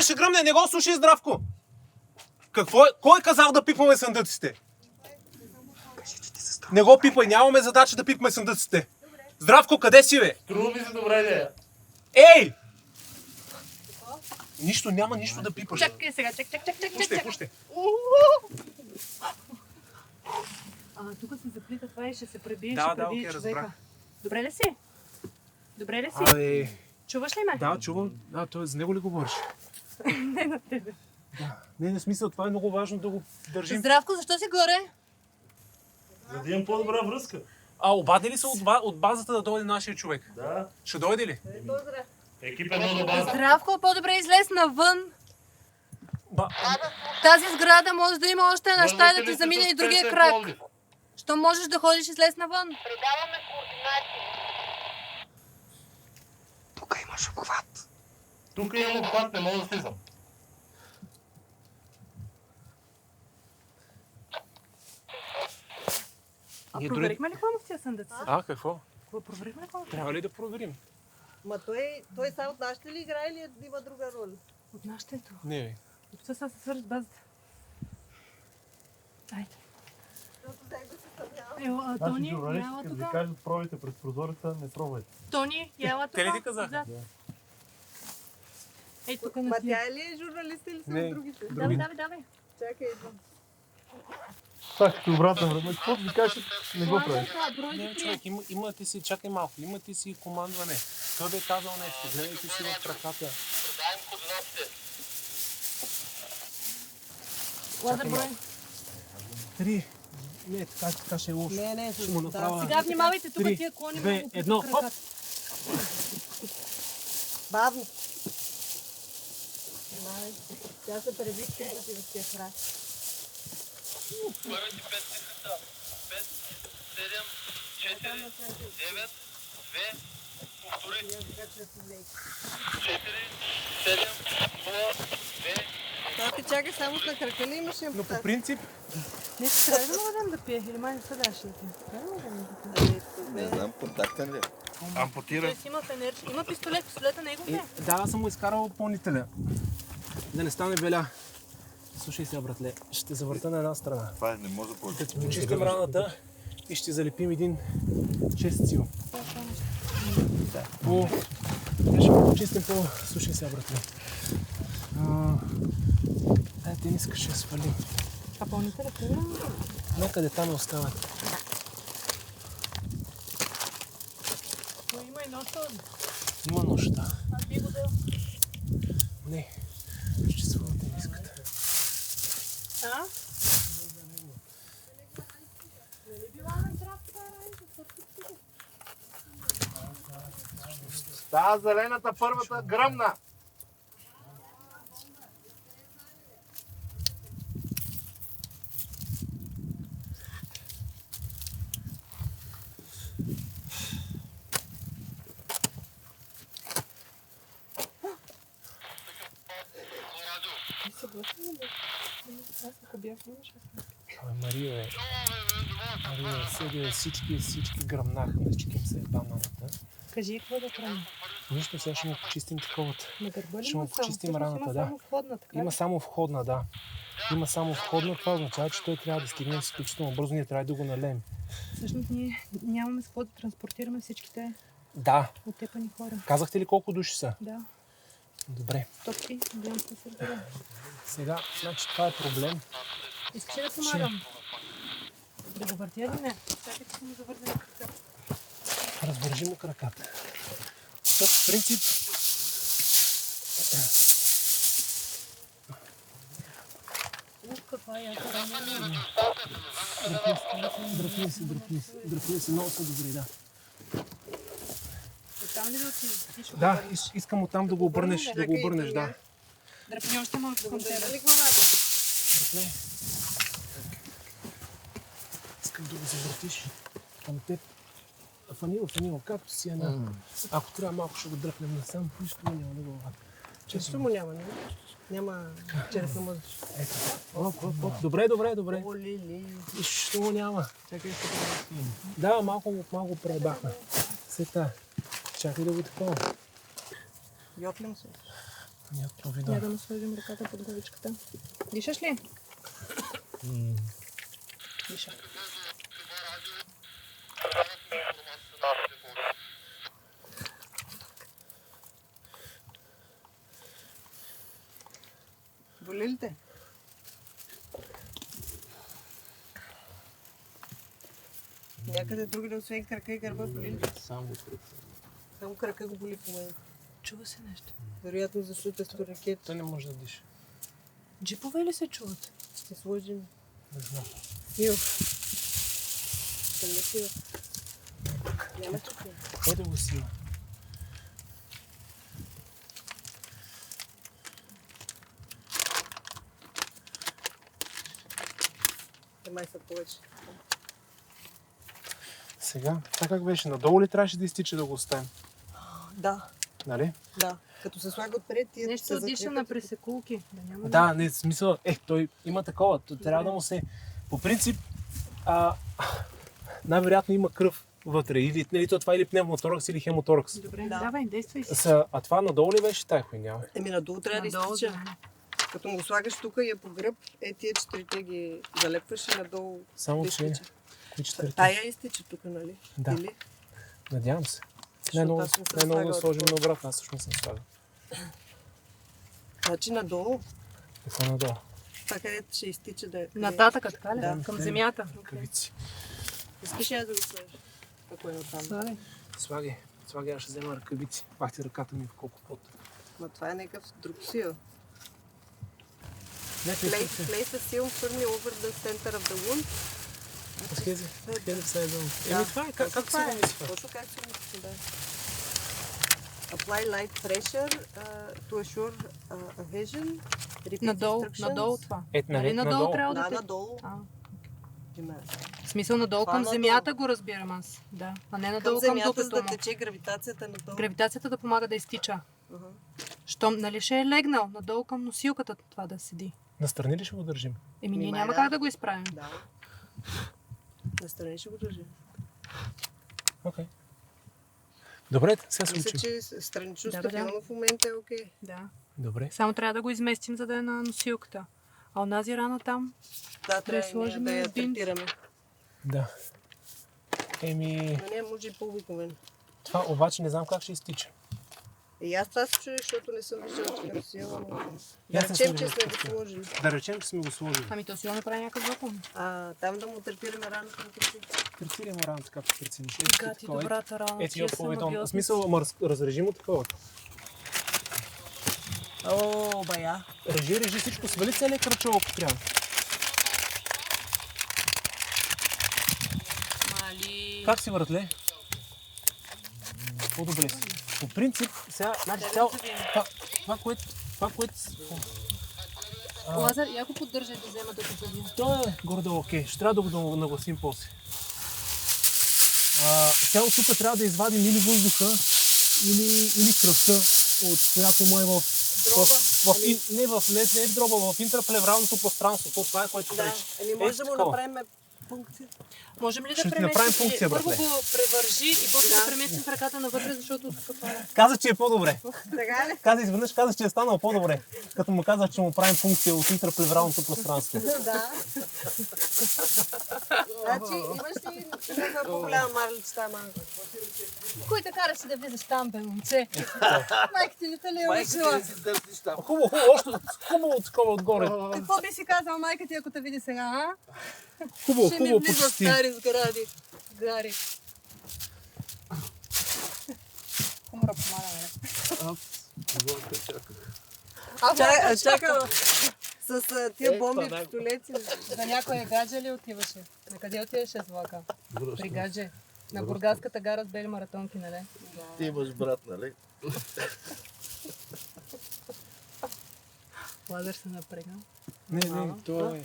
Ще гръмне, не го слушай, Здравко! Кой е казал да пипваме съндъците? Не го пипай, нямаме задача да пипваме съндъците. Здравко, къде си, бе? Трудно ми се добра идея. Ей! Нищо, няма нищо да пипаш. Чакай сега, чак. Пуште. Тук се заплита това и ще се пребие, Да, ще да, пребие окей, човека. разбрах. Добре ли си? Добре ли си? Абе, Чуваш ли ме? да, чувам. Да, той за него ли говориш? Не на тебе. Не, смисъл, това е много важно да го държим. Здравко, защо си горе? За да имам по-добра връзка. Обади ли се от базата да дойде нашия човек? Да. Ще дойде ли? Екип е много база. Здравко, по-добре излез навън. Тази сграда може да има още неща да ти замине и другия крак. Що можеш да ходиш излез навън? Предаваме координати. Тук имаш обхват. Тук имам обхват, не мога да слизам. Проверихме ли какво в тия съндъци? Какво? Проверихме ли какво? Трябва ли да проверим? Ма той сега от нашите ли играе или има друга роля? От нашето. Не, бе. Сега се свържи с базата. Айде. Тони, яла Като ви тук. кажат пробайте през прозореца, не пробвайте. Тони, яла тук. Те ли ти казаха? Ей, тук Ма на тия. тя ли е журналист или са Не. от другите? Давай. Чакай, идвам. Пак като обратна връзка. Каквото ви кажете, не го правиш. Не, човек, имате си, чакай малко, имате си командване. Той бе казал нещо, гледайте си в краката. Предаем координатите. Лазар брой. 3. Не, така ще е лошо. Не, Ще му направя... Сега внимавайте, тук 3, тия клони 2, много 1, пускат хоп! краката. Бавно. Тя се преби 3 пъти в тия крак. Първите 5 цифрите. 5, 7, 4, 9, 2, повтори. 4, 7, 0, 2, Чакай, само на крака ли имаш Но по ампутация? принцип, Нещо трябва ли да му дадем да пие? Или май не се даше да пие? Трябва ли да му дадем да пие? Не знам, контактен ли? Ампутира. Той си има фенер. Има пистолет, пистолета него не. да, аз съм му изкарал пълнителя. Да не стане беля. Слушай сега, братле, ще завърта на една страна. Това не може да повече. Като почистим раната и ще залепим един чест цил. Ще го почистим по... Слушай сега, братле. Те не искаш да свалим. А пълнителя примерно? Някъде там остават. Но има и нощта. Има нощта. Аз би го дел. Не, ще свалите не искате. А? Та зелената първата гръмна. Мария, седи всички гръмнаха, всички им се е бананата. Кажи, какво да правим? Нищо, сега ще му почистим таковата. На гърба ли Ще му му само? почистим Всъщност раната, има да. само входна, така Има ли? само входна, да. Има само входна, това означава, че той трябва да стигне изключително бързо, ние трябва да го налеем. Всъщност ние нямаме с какво да транспортираме всичките Да. отепани хора. Казахте ли колко души са? Да. Добре. Топки, гледам се сърдира. Сега, значи това е проблем. Искаш ли да помагам? Да го въртя или не? Чакай, че му завърза на крака. Развържи му краката. В принцип, Каква е яка рана. дръпни се, много са добри, да. Там ли да отидеш? Ти ще го Да, върнеш. искам оттам да го обърнеш, да. Дръпни още малко към тебе. Дръпне. Искам да го завъртиш към теб. Фанила, както си една. Ако трябва малко ще го дръпнем насам, нищо му няма на главата. Често му няма, не? Няма чрез на мъж. Ето. Добре. Нищо му няма. Чакай, ще го Да, малко пребахна. Сета. Чакай да го такова. йотлям се. Нет, Я видно. да му сложим ръката под главичката. Дишаш ли? Диша. Боли ли те? Някъде други да освен крака и гърба боли ли? Само крака го боли по мен. Чува се нещо. Вероятно защото е с турникет. Той не може да диша. Джипове ли се чуват? Ще сложим. Не знам. Ил. Тъмнесива. Няма тук. Ето го сила. Те май са повече. Сега, така как беше? Надолу ли трябваше да изтича да го оставим? Да, Нали? да. Като се слага отпред, тия Нещо се диша на закрепят. пресекулки. Да няма Да, не, смисъл, той има такова, трябва да му се... По принцип, най-вероятно има кръв вътре, или това или пневмоторакс, или хемоторакс. Добре, Да. давай, действай си. А това надолу ли беше тая хуйня? Еми надолу трябва да Надолу, изтича. да. Като му го слагаш тук и е по гръб, тия четирите ги залепваш и надолу Само да че... изтича. Кои четвърти? Тая изтича тук, нали? Да. Или? Надявам се. Защото Най-много аз не съм да слагала сложим такова. обратно, аз също не съм слагал. Значи надолу, Какво надолу? това където ще изтича да е. Нататъка, така ли? Да. Към земята. Кавици. Искаш ли аз да го сложиш? Ако е натам. Слагай. Слагай, аз ще взема ръкавици. Бахте ръката ми в колко пот. Ма това е някакъв друг сил. Някакви Place a seal firmly over the center of the wound. Разкези се долу. Да. Това е, как Това си е. го мисля? Точно как си мисля, да. Apply light pressure to assure adhesion. Repeat Надолу, instructions. надолу това. Ето, Нали надолу трябва Да, да те... надолу. А, Има. в смисъл надолу Това към надолу. земята го разбирам аз. Да. А не Към надолу към земята, за дупето да му. тече гравитацията надолу. Гравитацията да помага да изтича. Ага. Щом, нали ще е легнал надолу към носилката това да седи. Настрани ли ще го държим? Еми ние Нима, няма да. как да го изправим. Да. Настрани ще го държи. Окей. Добре, сега се Мисля, учим. че странично Да, бе, да. стабилно в момента е окей. Да. Добре. Само трябва да го изместим, за да е на носилката. А онази рана там, Да, да я трябва сложим да я бинт. третираме. Да. Еми, Но не, може и по-обикновено. това обаче не знам как ще изтича. И аз това се чудя, защото не съм виждала такъв сила. И аз Да не речем, съм че виждал сме го такъв. сложили. Да речем, че сме го сложили. ами то сигурно прави някакъв вакуум. Там да му третираме раната на кръчи. Третираме раната, както прецениш. Гати, добрата рана. Ето тия я поведом. В самобиотници. смисъл, ама разрежи му такова. О, бая. Режи всичко. Свали целият кръчол, ако трябва. Мали. Как си, братле? По-добре си. По принцип, сега, значи цяло... Това, което... Лазар, я го поддържай да взема да го съди. То е горе-долу окей. Ще трябва да го нагласим после. Цяло тук трябва да извадим или въздуха, или кръвта, от която му е не в дроба, в интраплевралното пространство. Това е което Да, пречи. ами може да му такова. направим Функция. Можем ли да Ще ти направим преместим? функция, Първо братле. го превържи и после да преместим краката навътре, защото това е. Каза, че е по-добре. Така ли? Каза изведнъж, каза, че е станал по-добре. Като му казах, че му правим функция от интраплевралното пространство. Да. Значи, имаш ли някаква по-голяма марличета, малко? Кой те караше да влизаш там, бе, момче? Майка ти не те ли е учила? Хубаво, още хубаво такова отгоре. Какво би си казал майка ти, ако те види сега, а? Хубаво, Ще ми хубаво, влиза в почти. стари сгради. Гари. Хумора помага, не? Чакай, с тия бомби в пистолети. За някоя гадже ли отиваше? На къде отиваше с влака? При гадже. На Бургаската гара с бели маратонки, нали? Ти имаш брат, нали? Лазар се напрегна. Не, то е.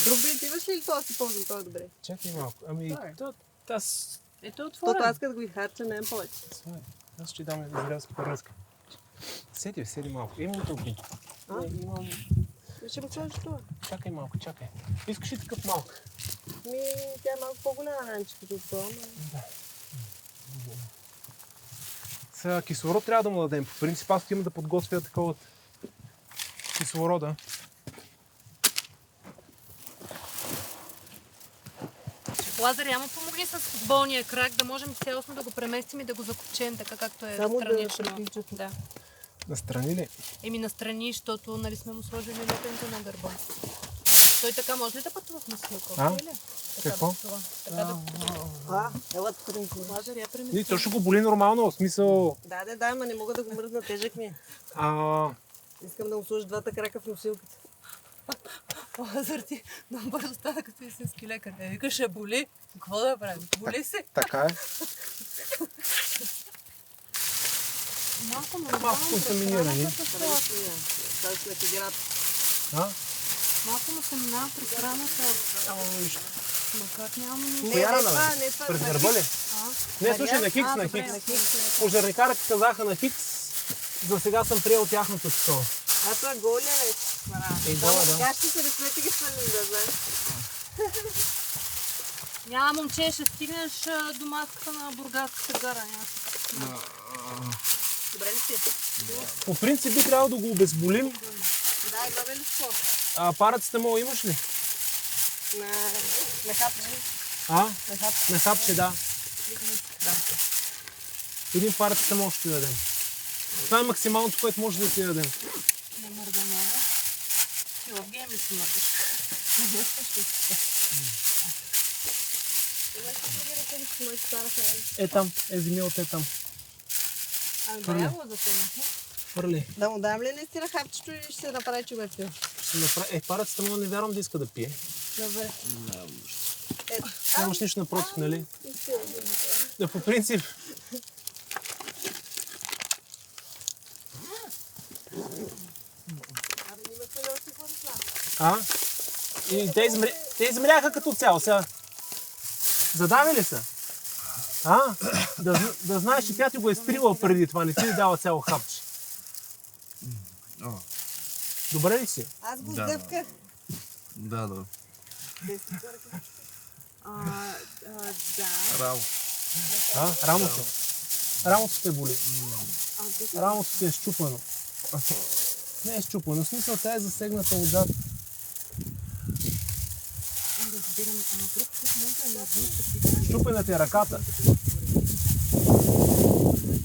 Друг бит имаш ли това си ползвам? Това е добре. Чакай малко. Ами, аз... Ето е Защото отворен. аз като го изхарча, не повече. Аз ще дам израелска връзка. Седи малко. Имам тук. Имам... Ще му сложиш това. Чакай малко, чакай. Искаш ли такъв малък? Тя е малко по-голяма, ранче, като това. Сега кислород трябва да му дадем. По принцип аз имам да подготвя такова кислорода. Лазар, я му помогни с болния крак, да можем цялостно да го преместим и да го закопчем, така както е Само да странично. приключат. Да. Настрани ли? Еми настрани, защото нали сме му сложили лепенка на гърба. Той така може ли да пътува в носилка? А? Окей ли? Така Какво? да пътува. Така да пътува. Ела тук да ми сложиш. Лазар, я премести. Не, то ще го боли нормално, в смисъл... Да, ма не мога да го мръзна, тежък ми е. Искам да му сложиш двата крака в носилката. Лазар, ти много бързо стана като истински лекар. Вика, ще боли. Какво да правим? Боли се. Така е. Малко Малко контаминирани. Тази сме федерата. Малко му се минава през раната. Макар няма много. Коя рана, бе? Не, това През гърба ли? Не, слушай, на Хикс, на Хикс. Пожарникарите казаха на Хикс. За сега съм приел тяхното такова. А това голя ли? Гола, да. Как ще се разсвети ги свалим, да знаеш? Няма, момче, ще стигнеш до маската на Бургаската гара. Добре ли си? По принцип би трябвало да го обезболим. Да, имаме ли какво? Парацетамол имаш ли? На хапче. На хапче, да. Един парацетамол ще ти дадем. Това е максималното, което може да ти дадем. Не мърда много. Ти в гейм ли си мърдаш? Не искаш ли си? Там, вземи е там. Ами брavo за те, Хвърли. Да му дам ли наистина хапчето или ще се направи човек? Ще направи... парацетамол не вярвам да иска да пие. Добре. Нямаш нищо напротив, нали? Да, по принцип. И те измряха като цяло. Сега задави ли са? Да знаеш, че тя ти го е стрила преди това, не ти дава цяло хапче. Добре ли си? Аз го сдъвках. Да. Да. Рамо. Рамото. Рамото те боли. Рамото ти е счупано. Не е счупано, в смисъл тя е засегната отзад. Счупена ти е ръката.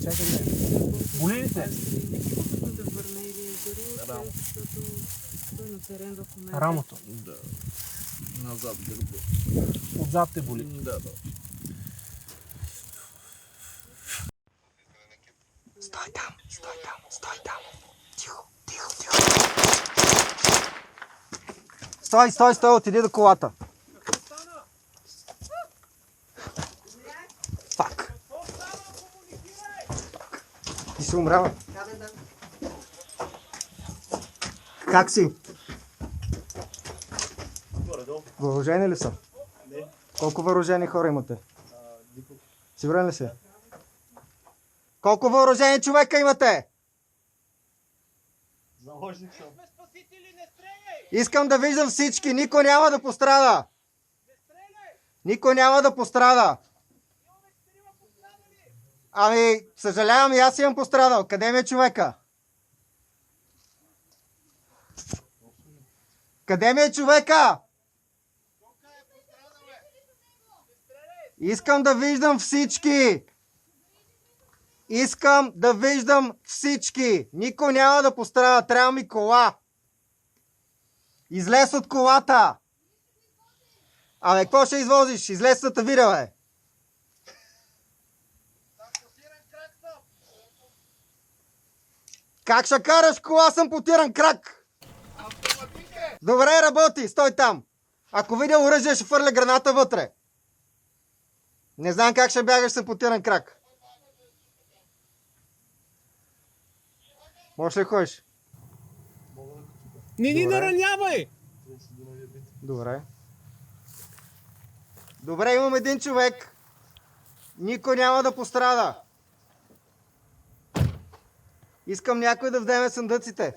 Чакай ме. Боли ли те? Рамото. Да. Назад гърба. Отзад те боли. Да. Стой там. Тихо. Стой, отиди до колата. Фак. Ти си умрява. Как си? Въоръжени ли са? Не. Колко въоръжени хора имате? Сигурен ли си? Колко въоръжени човека имате? Заложник съм. Спасители, не стреляй! Искам да виждам всички. Никой няма да пострада. Никой няма да пострада. Ами, съжалявам, и аз имам пострадал. Къде ми е човека? Къде ми е човека? Искам да виждам всички. Искам да виждам всички. Никой няма да пострада. Трябва ми кола. Излез от колата. Абе, какво ще извозиш? Излез да те видя, бе. Как ще караш кола с ампутиран крак? Добре, работи. Стой там. Ако видя оръжие, ще фърля граната вътре. Не знам как ще бягаш с ампутиран крак. Можеш ли ходиш? Не ни наранявай! Добре. Добре, имам един човек. Никой няма да пострада. Искам някой да вземе съндъците.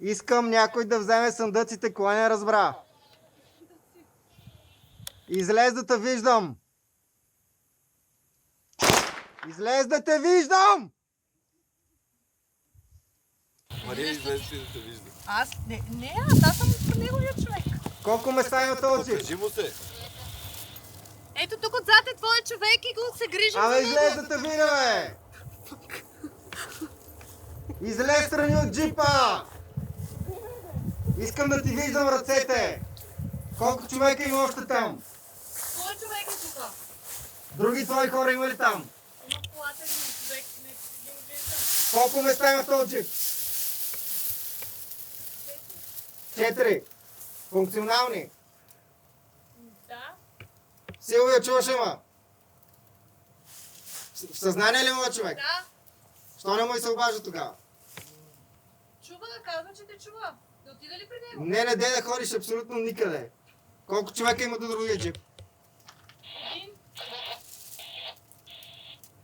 Искам някой да вземе съндъците, кой не разбра. Излез да те виждам. Излез да те виждам! Мария, излез ти да те вижда. Аз съм неговия човек. Колко места има този? Покажи му се. Ето тук отзад е твой човек и го се грижим Абе, за него. излез да те видя, бе! Излез страни от джипа! Искам да ти виждам ръцете! Колко човека има още там? Твой човек е тук. Други твои хора има ли там? Има в колата един човек, не виждам. Колко места има този джип? 4. Функционални. Да. Силвия, чуваш ли ма? В съзнание ли има човек? Да. Що не му и се обажда тогава? Чува, казва, че те чува. Да отида ли при него? Не, не де да ходиш абсолютно никъде. Колко човека има до другия джип?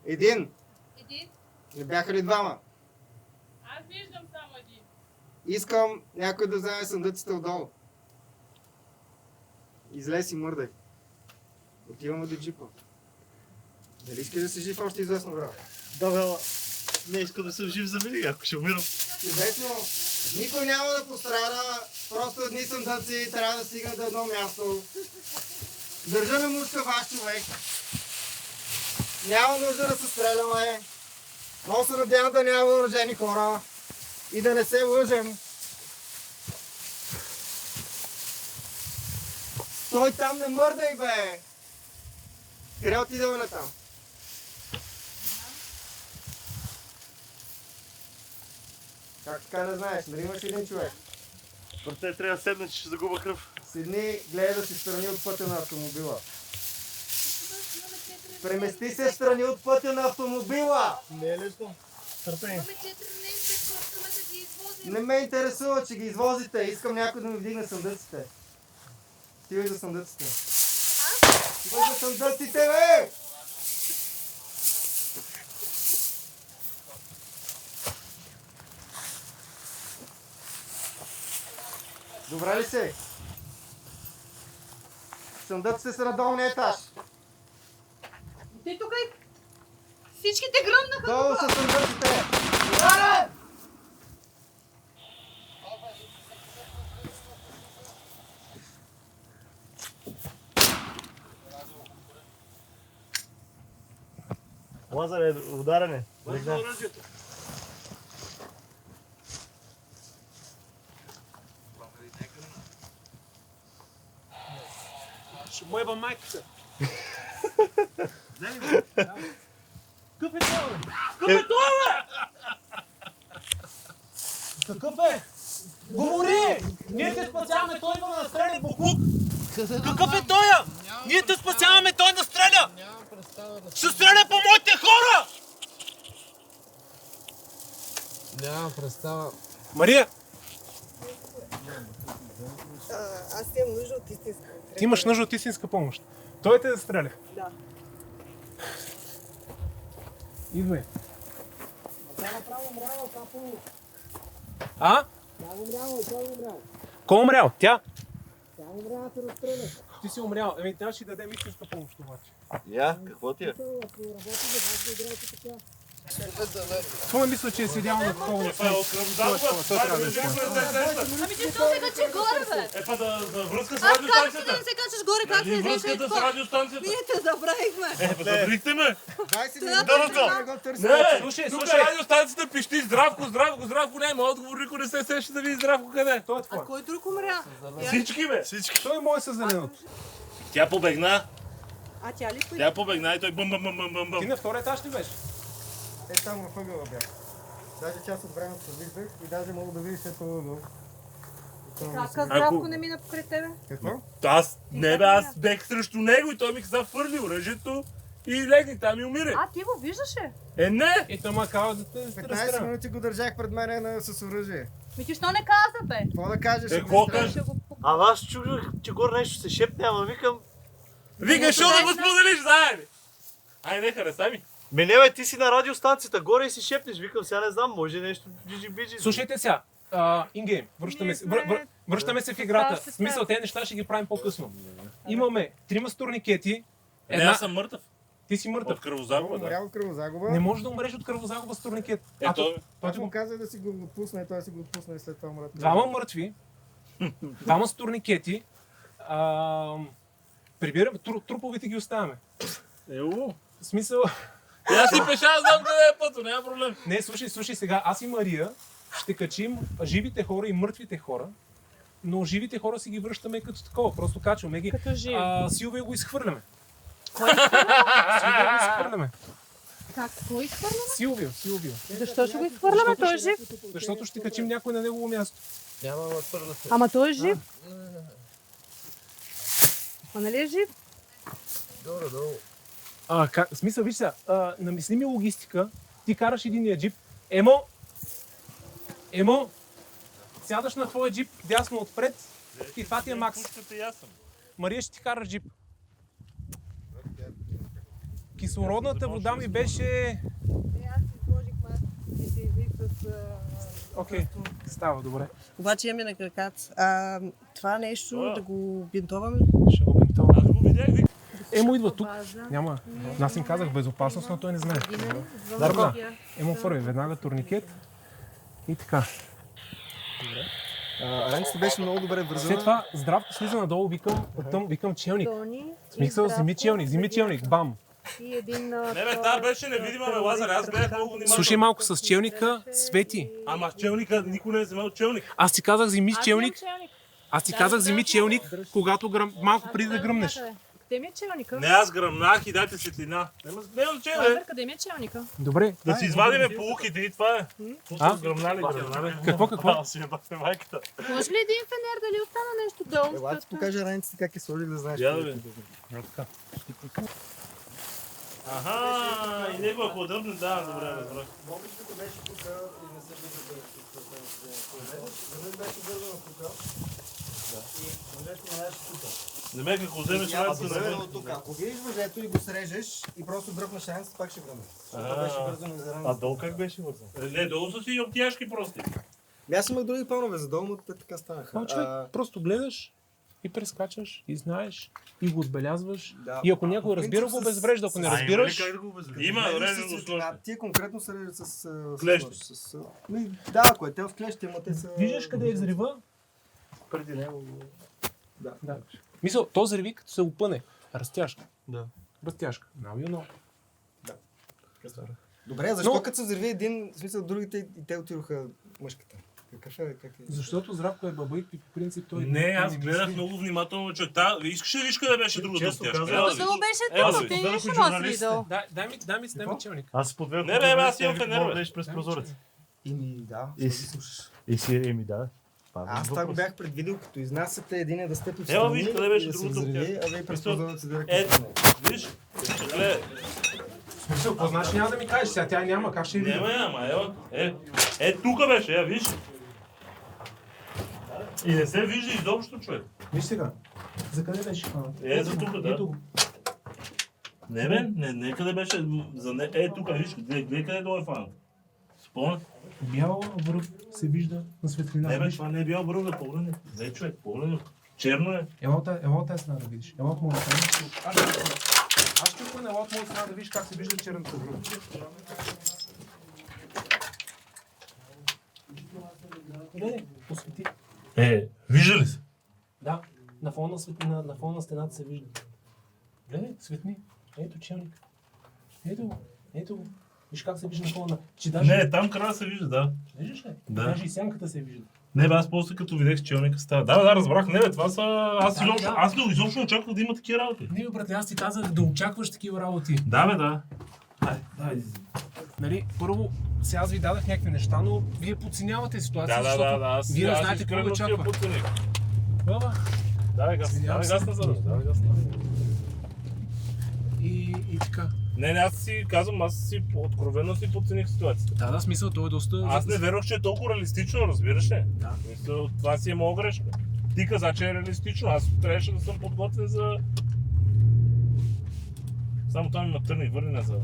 Един. Един. Не бяха ли двама? Аз виждам само един. Искам някой да вземе съндъците отдолу. Излез и мърдай. Отиваме до джипа. Дали искаш да си жив още известно време? Да, бе, не иска да съм жив за винаги, ако ще умирам. Чудесно. Никой няма да пострада. Просто едни съндъци трябва да стигнат до едно място. Държа на мушка ваш човек. Няма нужда да се стреляме. Много се надявам да няма въоръжени хора. И да не се лъжем. Стой там, не мърдай, бе! Къде отидаме на там? Как така не знаеш? Нали имаш един човек? Брате, трябва да седна, че ще загуба кръв. Седни, гледай да си страни от пътя на автомобила. Премести се страни от пътя на автомобила! Не е лесно. Търпение. Имаме 4 немци, искаме да ги извозим. Не ме интересува, че ги извозите. Искам някой да ми вдигне съндъците. Стивай за съндъците. Стивай за съндъците, бе! Добре ли си? Съндъците са на долния етаж. Те тук и всичките гръмнаха. Долу са съндъците! Лазар е ударане. Ще му еба майката. Какъв е това, бе? Какъв е това, бе? Какъв е? Говори! Ние те спасяваме, той има да настреля буклук! Какъв е той? Ние те спасяваме, той настреля! Ще стреля по моите хора! Нямам представа. Мария! Аз имам нужда от истинска. Ти имаш нужда от истинска помощ. Той те стреля. Да. Идвай. А? Кой умрял? Тя? Ти си умрял. Ами трябва ще дадем истинска помощ обаче. Я? Какво ти е? Това мисля, че е седял на такова. Е, па от кръвозагуба. Той трябва да е. Ами ти що се качи горе, бе? Е, па да връзка с Аз как ти да радиостанцията. не се качиш горе, как се излезеш Връзката с това? радиостанцията. Ние те забравихме. Е, па забрихте ме. Дай си Не, Слушай, тук слушай. радиостанцията пищи Здравко, няма отговор, никой не се сеща да види Здравко къде. Той е А твой. кой друг умря? Всички бе. Той е мой съзеленото. Тя побегна. А тя ли стои? Тя побегна и той бъм. Ти на втория етаж ли беше? Е, там във ъгъла бях. Даже част от времето се виждах и даже мога да видиш ето ъгъл. Как Здравко не мина покрай тебе? Какво? Аз бех срещу него и той ми каза фърли оръжието и легни там и умире. А, ти го виждаше? Е, не! И той ма казва да те 15 разстрелям. минути го държах пред мен с оръжие. Ми ти що не каза, бе? Какво да кажеш? Е, какво кажеш? Ще го Ама аз чух, че горе нещо се шепне, ама викам... Вика, що да го споделиш заедно? Ай, не хареса ми. Не, бе, ти си на радиостанцията, горе и си шепнеш. Викам, сега не знам, може нещо джиджи-биджи. Слушайте сега, ингейм, връщаме се в играта. В смисъл, тези неща ще ги правим по-късно. Имаме 3 с турникети. Не, аз съм мъртъв. Ти си мъртъв. От кръвозагуба, да. Умрял от кръвозагуба. Не можеш да умреш от кръвозагуба с турникет. Ето, Той му каза да си го отпусне, той си го отпусне и след това умрат. Двама мъртви, двама с турникети. Прибираме, труповете ги оставяме. В смисъл... аз си пеша, знам къде е пътя, няма проблем. Не, слушай сега, аз и Мария ще качим живите хора и мъртвите хора, но живите хора си ги връщаме като такова, просто качваме ги. Като живи. Силвия го изхвърляме. Силвия го изхвърляме. Как? Кой изхвърля? Силвио. Защо ще го изхвърляме? Той е жив. Защото ще качим някой на негово място. Ама той е жив. А нали е жив? В смисъл, виж сега, намисли ми логистика, ти караш единия джип, Емо, сядаш на твоя джип, дясно отпред и това ти е Макс. Мария ще ти караш джип. Кислородната вода ми беше... Аз си сложих маска и се излих с... Окей, става добре. Обаче имаме на краката. Това нещо да го бинтоваме. Ще го бинтовам. Аз го видях, вика. Емо идва тук. Няма. Аз им казах безопасност, но той не знае. Дарко, Емо първи, веднага турникет и така. Раницата беше много добре вързана. След това Здравко слиза надолу, викам челник. Смисъл, вземи челник, бам. И един... Не бе, тази беше невидима, бе, Лазар, аз гледах много внимателно. Слушай малко с челника, свети. Ама с челника никой не е вземал челник. Аз ти казах, вземи челник, когато малко преди да гръмнеш. Къде ми е челника? Не, аз гръмнах и дайте светлина. Няма значение, Лазар, къде ми е челника? Добре. да си извадиме полуките и това е. Гръмнали. Какво? Аз си ебахме майката. Може ли един фенер, дали остана нещо долу? Ела ти покажа раницата как е сложих да знаеш. Я да ви. Аха, и него ако дръпне, да, добре, разбрах. Бомбичката беше тук и не се вижда беше вързана тук. И мъжето не беше тук. Не ме ако вземеш раницата, не ме. Тук. Ако видиш мъжето и го срежеш и просто дръпнеш раницата, пак ще върнеш. Това беше вързано за раницата. А долу как беше вързано? Не, долу са си обтяжки прости. Аз имах други планове за долу, но те така станаха. Просто гледаш и прескачаш, и знаеш, и го отбелязваш. Да. И ако някой разбира, го обезврежда. Ако не разбираш... Има, режа го сложи. Тия конкретно се режат с... Клещи. Да, ако е те в клещи, ама те са... Виждаш къде е взрива? Преди него. Да. Мисъл, то взриви като се опъне. Растяжка. Да. Растяжка. Now you know. Добре, защо като се взриви един, в смисъл другите и те отидоха мъжката? Какъв е? Как е? Защото Здравко е бабък и по принцип той... Не, аз гледах много внимателно, че искаш ли виж къде беше другата обтяжка? Долу беше тук, ти не ще може видел. Дай ми челник. Аз си подведох. Не, бе, аз имам фенер, бе. През прозорец. Да, слушаш. И си, да. Аз това го бях предвидил, като изнасяте един да стъпи в Ева, страни виж къде беше да се другата взриви, обтяжка. а вие през прозореца директно. Виж, гледай. В смисъл, какво значи няма да ми кажеш? Сега тя няма, как ще я видя? Няма, ева. Тука беше, виж. И не се вижда изобщо, човек. Виж сега. За къде беше хванат? За тук, да. Не, бе, не къде беше. Тук, виж, гледай къде долу е фанат. Спомнят? Бял връх се вижда на светлина. Не бе, Виж. това не е бял връх, да погледне. Не, човек, погледне. Черно е. Ела от тази страна да видиш. Ела от моята страна. Аз ще пърна ела от моята страна да видиш как се вижда черната връх. Не, посвети. Вижда ли се? Да, на фона на стената се вижда. Гледай, светни. Ето челник. Ето го. Виж как се вижда на фона. Че даже... Не, там края се вижда, да. Виждаш ли? Да. Даже и сянката се вижда. Не бе, аз после като видях с челника става. Да, разбрах, не бе, това са... Аз изобщо не очаквах да има такива работи. Не бе, братле, аз ти казах да очакваш такива работи. Да, бе, да. Давай. Нали, първо, сега аз ви дадах някакви неща, но вие подценявате ситуацията, Да, вие не знаете какво ви очаква. Баба. Давай гасна за И така. Не, аз си казвам, аз си откровено си подцених ситуацията. Да, смисъл, то е доста... Аз не вервах, че е толкова реалистично, разбираш ли? Да. Мисля, това си е моя грешка. Ти каза, че е реалистично, аз трябваше да съм подготвен за... Само там има търни, върни назад.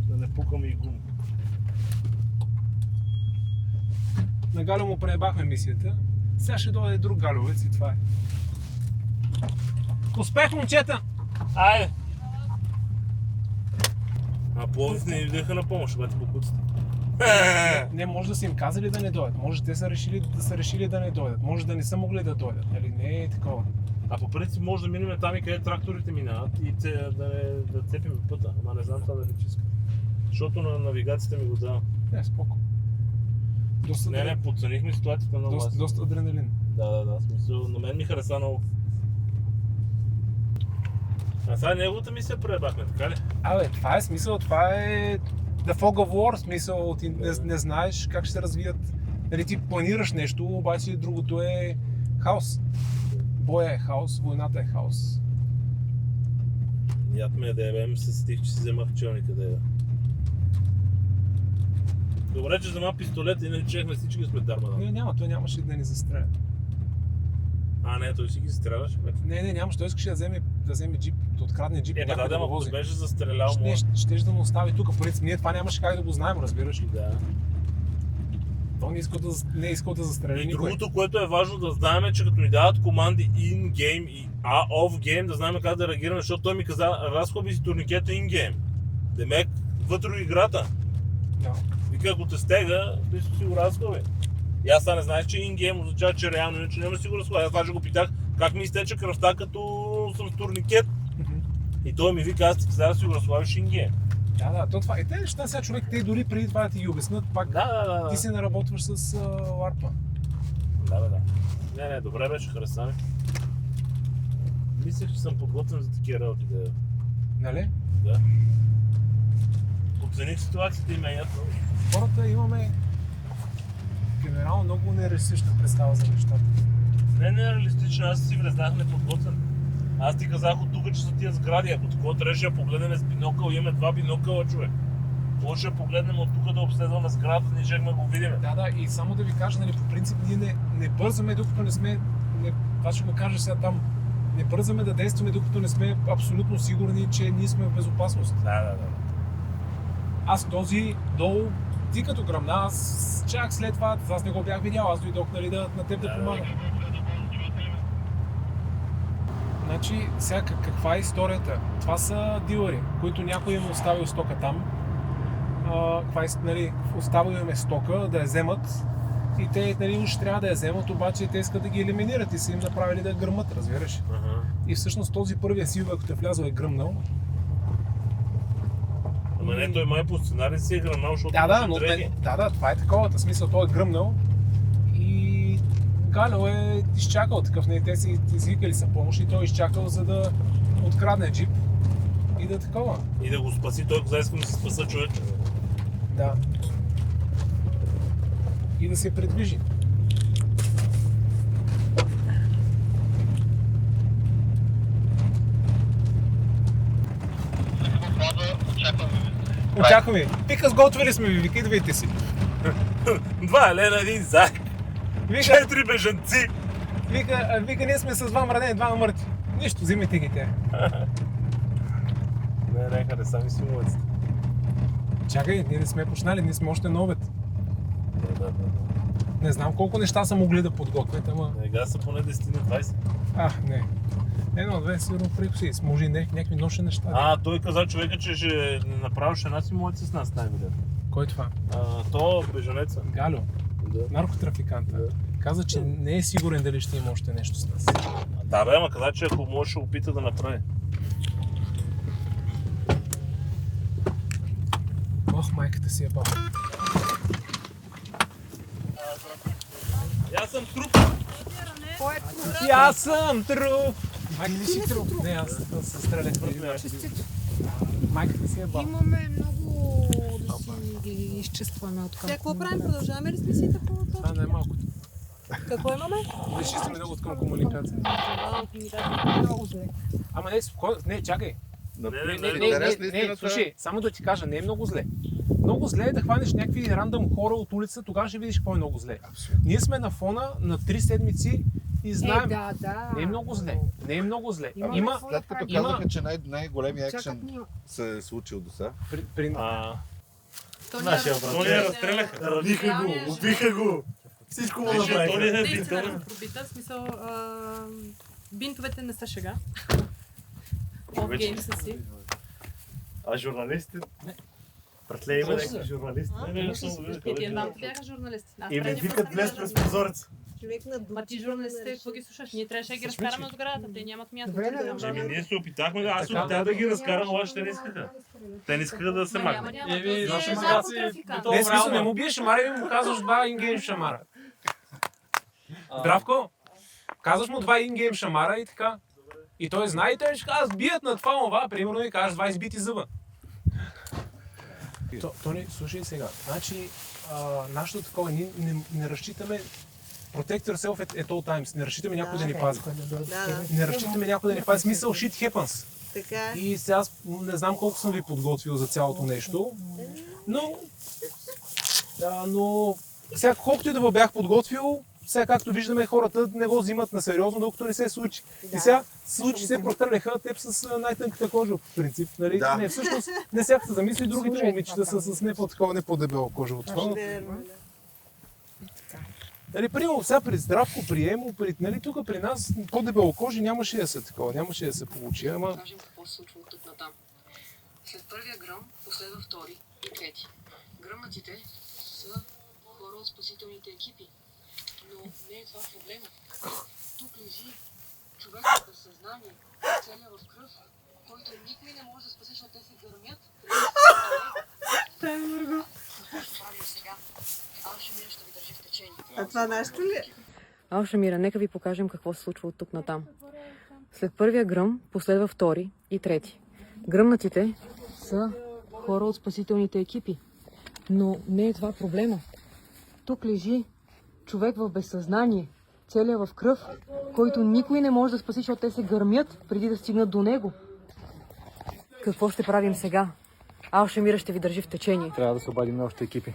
Да не пукаме и гум. На Галю му преебахме мисията. Сега ще дойде друг галювец и това е. Успех, момчета! Айде! А Пловдив не идеха на помощ, бати по куците. Не, може да са им казали да не дойдат. Може те са решили да не дойдат. Може да не са могли да дойдат. Нали? Не е такова. А по принцип може да минем там и къде тракторите минават и да цепим пъта. Ама не знам това дали чиска. Защото на навигацията ми го дава. Не, споко. Не, подценихме ситуацията много. Доста адреналин. Да, смисъл. На мен ми хареса много. А сега неговата мисия пребахме, така ли? Абе, това е смисъл, това е The Fog of War, смисъл, ти не знаеш как ще се развият. Нали, ти планираш нещо, обаче другото е хаос. Боя е хаос, войната е хаос. Ят ме да ебем, се стих, че си вземах челника да еба. Добре, че взема пистолет и не чехме всички сме дармана. Не, няма, той нямаше да ни застреля. А, не, той си ги стреляше. Не, нямаше, той искаше да вземе джип, да открадне джип. Да, ако беше застрелял му. Щеше да му остави тук, в принцип, ние това нямаше как да го знаем, разбираш ли? Да. То не е искал да застреля И никой. другото, което е важно да знаем е, че като ни дават команди in-game и off-game, да знаем как да реагираме, защото той ми каза, разходи си турникета in-game. Демек, вътре играта. Да. Вика, ако те стега, ти си го разходи. И аз не знаех, че in-game означава, че реално иначе няма да си го разходи. Аз даже го питах, как ми изтече кръвта, като съм с турникет. И той ми вика, аз ти каза да си го разходиш in-game. Да, то това. И те неща сега човек, те дори преди това да ти ги обяснат, пак ти се наработваш с ларпа. Да. Не, добре беше, хареса ми. Мислех, че съм подготвен за такива работи. Нали? Да. Оцених ситуацията и менят. Хората имаме генерално много нереалистична представа за нещата. Не е реалистично, аз си влезнах неподготвен. Аз ти казах от тук, че са тия сгради. Ако такова трябваше да погледнем с бинокъл, имаме 2 бинокъла, човек. Може да погледнем от тук да обследваме сградата, не жехме го видим. Да, и само да ви кажа, нали, по принцип ние не бързаме, докато не сме, това ще го кажа сега там, не бързаме да действаме, докато не сме абсолютно сигурни, че ние сме в безопасност. Да. Аз този долу, ти като гръмна, аз чак след това, аз не го бях видял, аз дойдох, нали, на теб да помагам. Значи, сега каква е историята? Това са дилъри, които някой им оставил стока там. Нали, оставил им стока да я вземат и те, нали, уж трябва да я вземат, обаче те искат да ги елиминират и са им направили да я гръмат, разбираш? И всъщност този първия силва, като е влязъл, е гръмнал. Ама не, той май по сценарий си е гръмнал, защото Да, това е таковата смисъл, той е гръмнал и Галю е изчакал такъв, не, те си извикали са помощ и той е изчакал, за да открадне джип и да такова. И да го спаси, той каза, искам да се спаса човек. Да. И да се придвижи. Очакваме. Вика, сготвили сме ви, вика, идвайте си. 2 лена, 1 заек. 4 бежанци. Вика, ние сме с 2 ранени, 2 мъртви. Нищо, взимайте ги те. Не, хареса ми симулацията. Чакай, ние не сме почнали, ние сме още на обед. Не знам колко неща са могли да подготвят, ама... Сега са поне 10-20. Не. Едно-две сигурно прекуси. Може и някакви ноши неща. Той каза човека, че ще направиш една симулация с нас най-вероятно. Кой е това? То бежанеца. Галю. Да. Наркотрафиканта. Да. Каза, че не е сигурен дали ще има още нещо с нас. Да бе, ама каза, че ако може ще опита да направи. Ох, майката си е баба. Аз съм труп! Аз съм труп! Майка ли си труп? Не, аз се стрелях преди да. Майката си е баба. Имаме много да си ги изчистваме от Сега какво правим? Продължаваме ли с мисията по това? Това не е малкото. Какво имаме? Да изчистваме много от към комуникация. Много зле. Ама не, не, чакай. Не, слушай, само да ти кажа, не е много зле. Много зле е да хванеш някакви рандъм хора от улицата, тогава ще видиш какво е много зле. Ние сме на фона на 3 седмици и знаем. Не е много зле. Не е много зле. След като казаха, че най-големият екшен се е случил до сега. Нашия брат. Тония разстреляха. Равиха го, убиха го. Всичко му направиха. Наистина е пробита, в смисъл бинтовете не са шега. Оф гейм са си. А журналистите? Братле, има някакви журналисти. И тия двамата бяха журналисти. И ме викат влез през прозореца. Ма ти журналистите, какво ги слушаш? Ние трябваше да ги разкараме от сградата, те нямат място. Ние се опитахме, аз се опитах да ги разкарам, обаче те не искаха. Те не искаха да се махнат. Не, смисъл, не му биеш шамара и му казваш 2 ингейм шамара. Здравко, казваш му 2 ингейм шамара и така. И той знае, и той ще казва, бият на това, примерно и кажеш 20 бити зъба. Тони, слушай сега, значи нашето такова, ние не разчитаме protect yourself at all times, не разчитаме някой да ни пази. Не разчитаме някой да ни пази, смисъл shit happens. Така. И сега аз не знам колко съм ви подготвил за цялото нещо, но сега колкото и да ви бях подготвил, сега както виждаме хората не го взимат на сериозно, докато не се случи. И сега случи се протърляха теб с най-тънката кожа, в принцип. Нали? Да. Не, всъщност не сега се замисли, другите момичета са с не по-такова, не по-дебела кожа от това. Нали, примерно сега при Здравко, при Емо, нали, тук при нас по-дебело кожи нямаше да се такова, нямаше да се получи, ама... Кажем какво се случва от тук натам. След първия гръм последва втори и трети. Гръмнатите са хора от спасителните екипи. Но не е това проблема. Тук лежи човек без съзнание, целия в кръв, който никой не може да спаси, защото те се гърмят. Какво ще правим сега? Алшемира ще ви държи в течение. А това нашето ли? Алшемира, нека ви покажем какво се случва от тук натам. След първия гръм последва втори и трети. Гръмнатите са хора от спасителните екипи. Но не е това проблема. Тук лежи човек в безсъзнание, целия в кръв, който никой не може да спаси, защото те се гърмят преди да стигнат до него. Какво ще правим сега? Алшемира ще ви държи в течение. Трябва да се обадим на още екипи.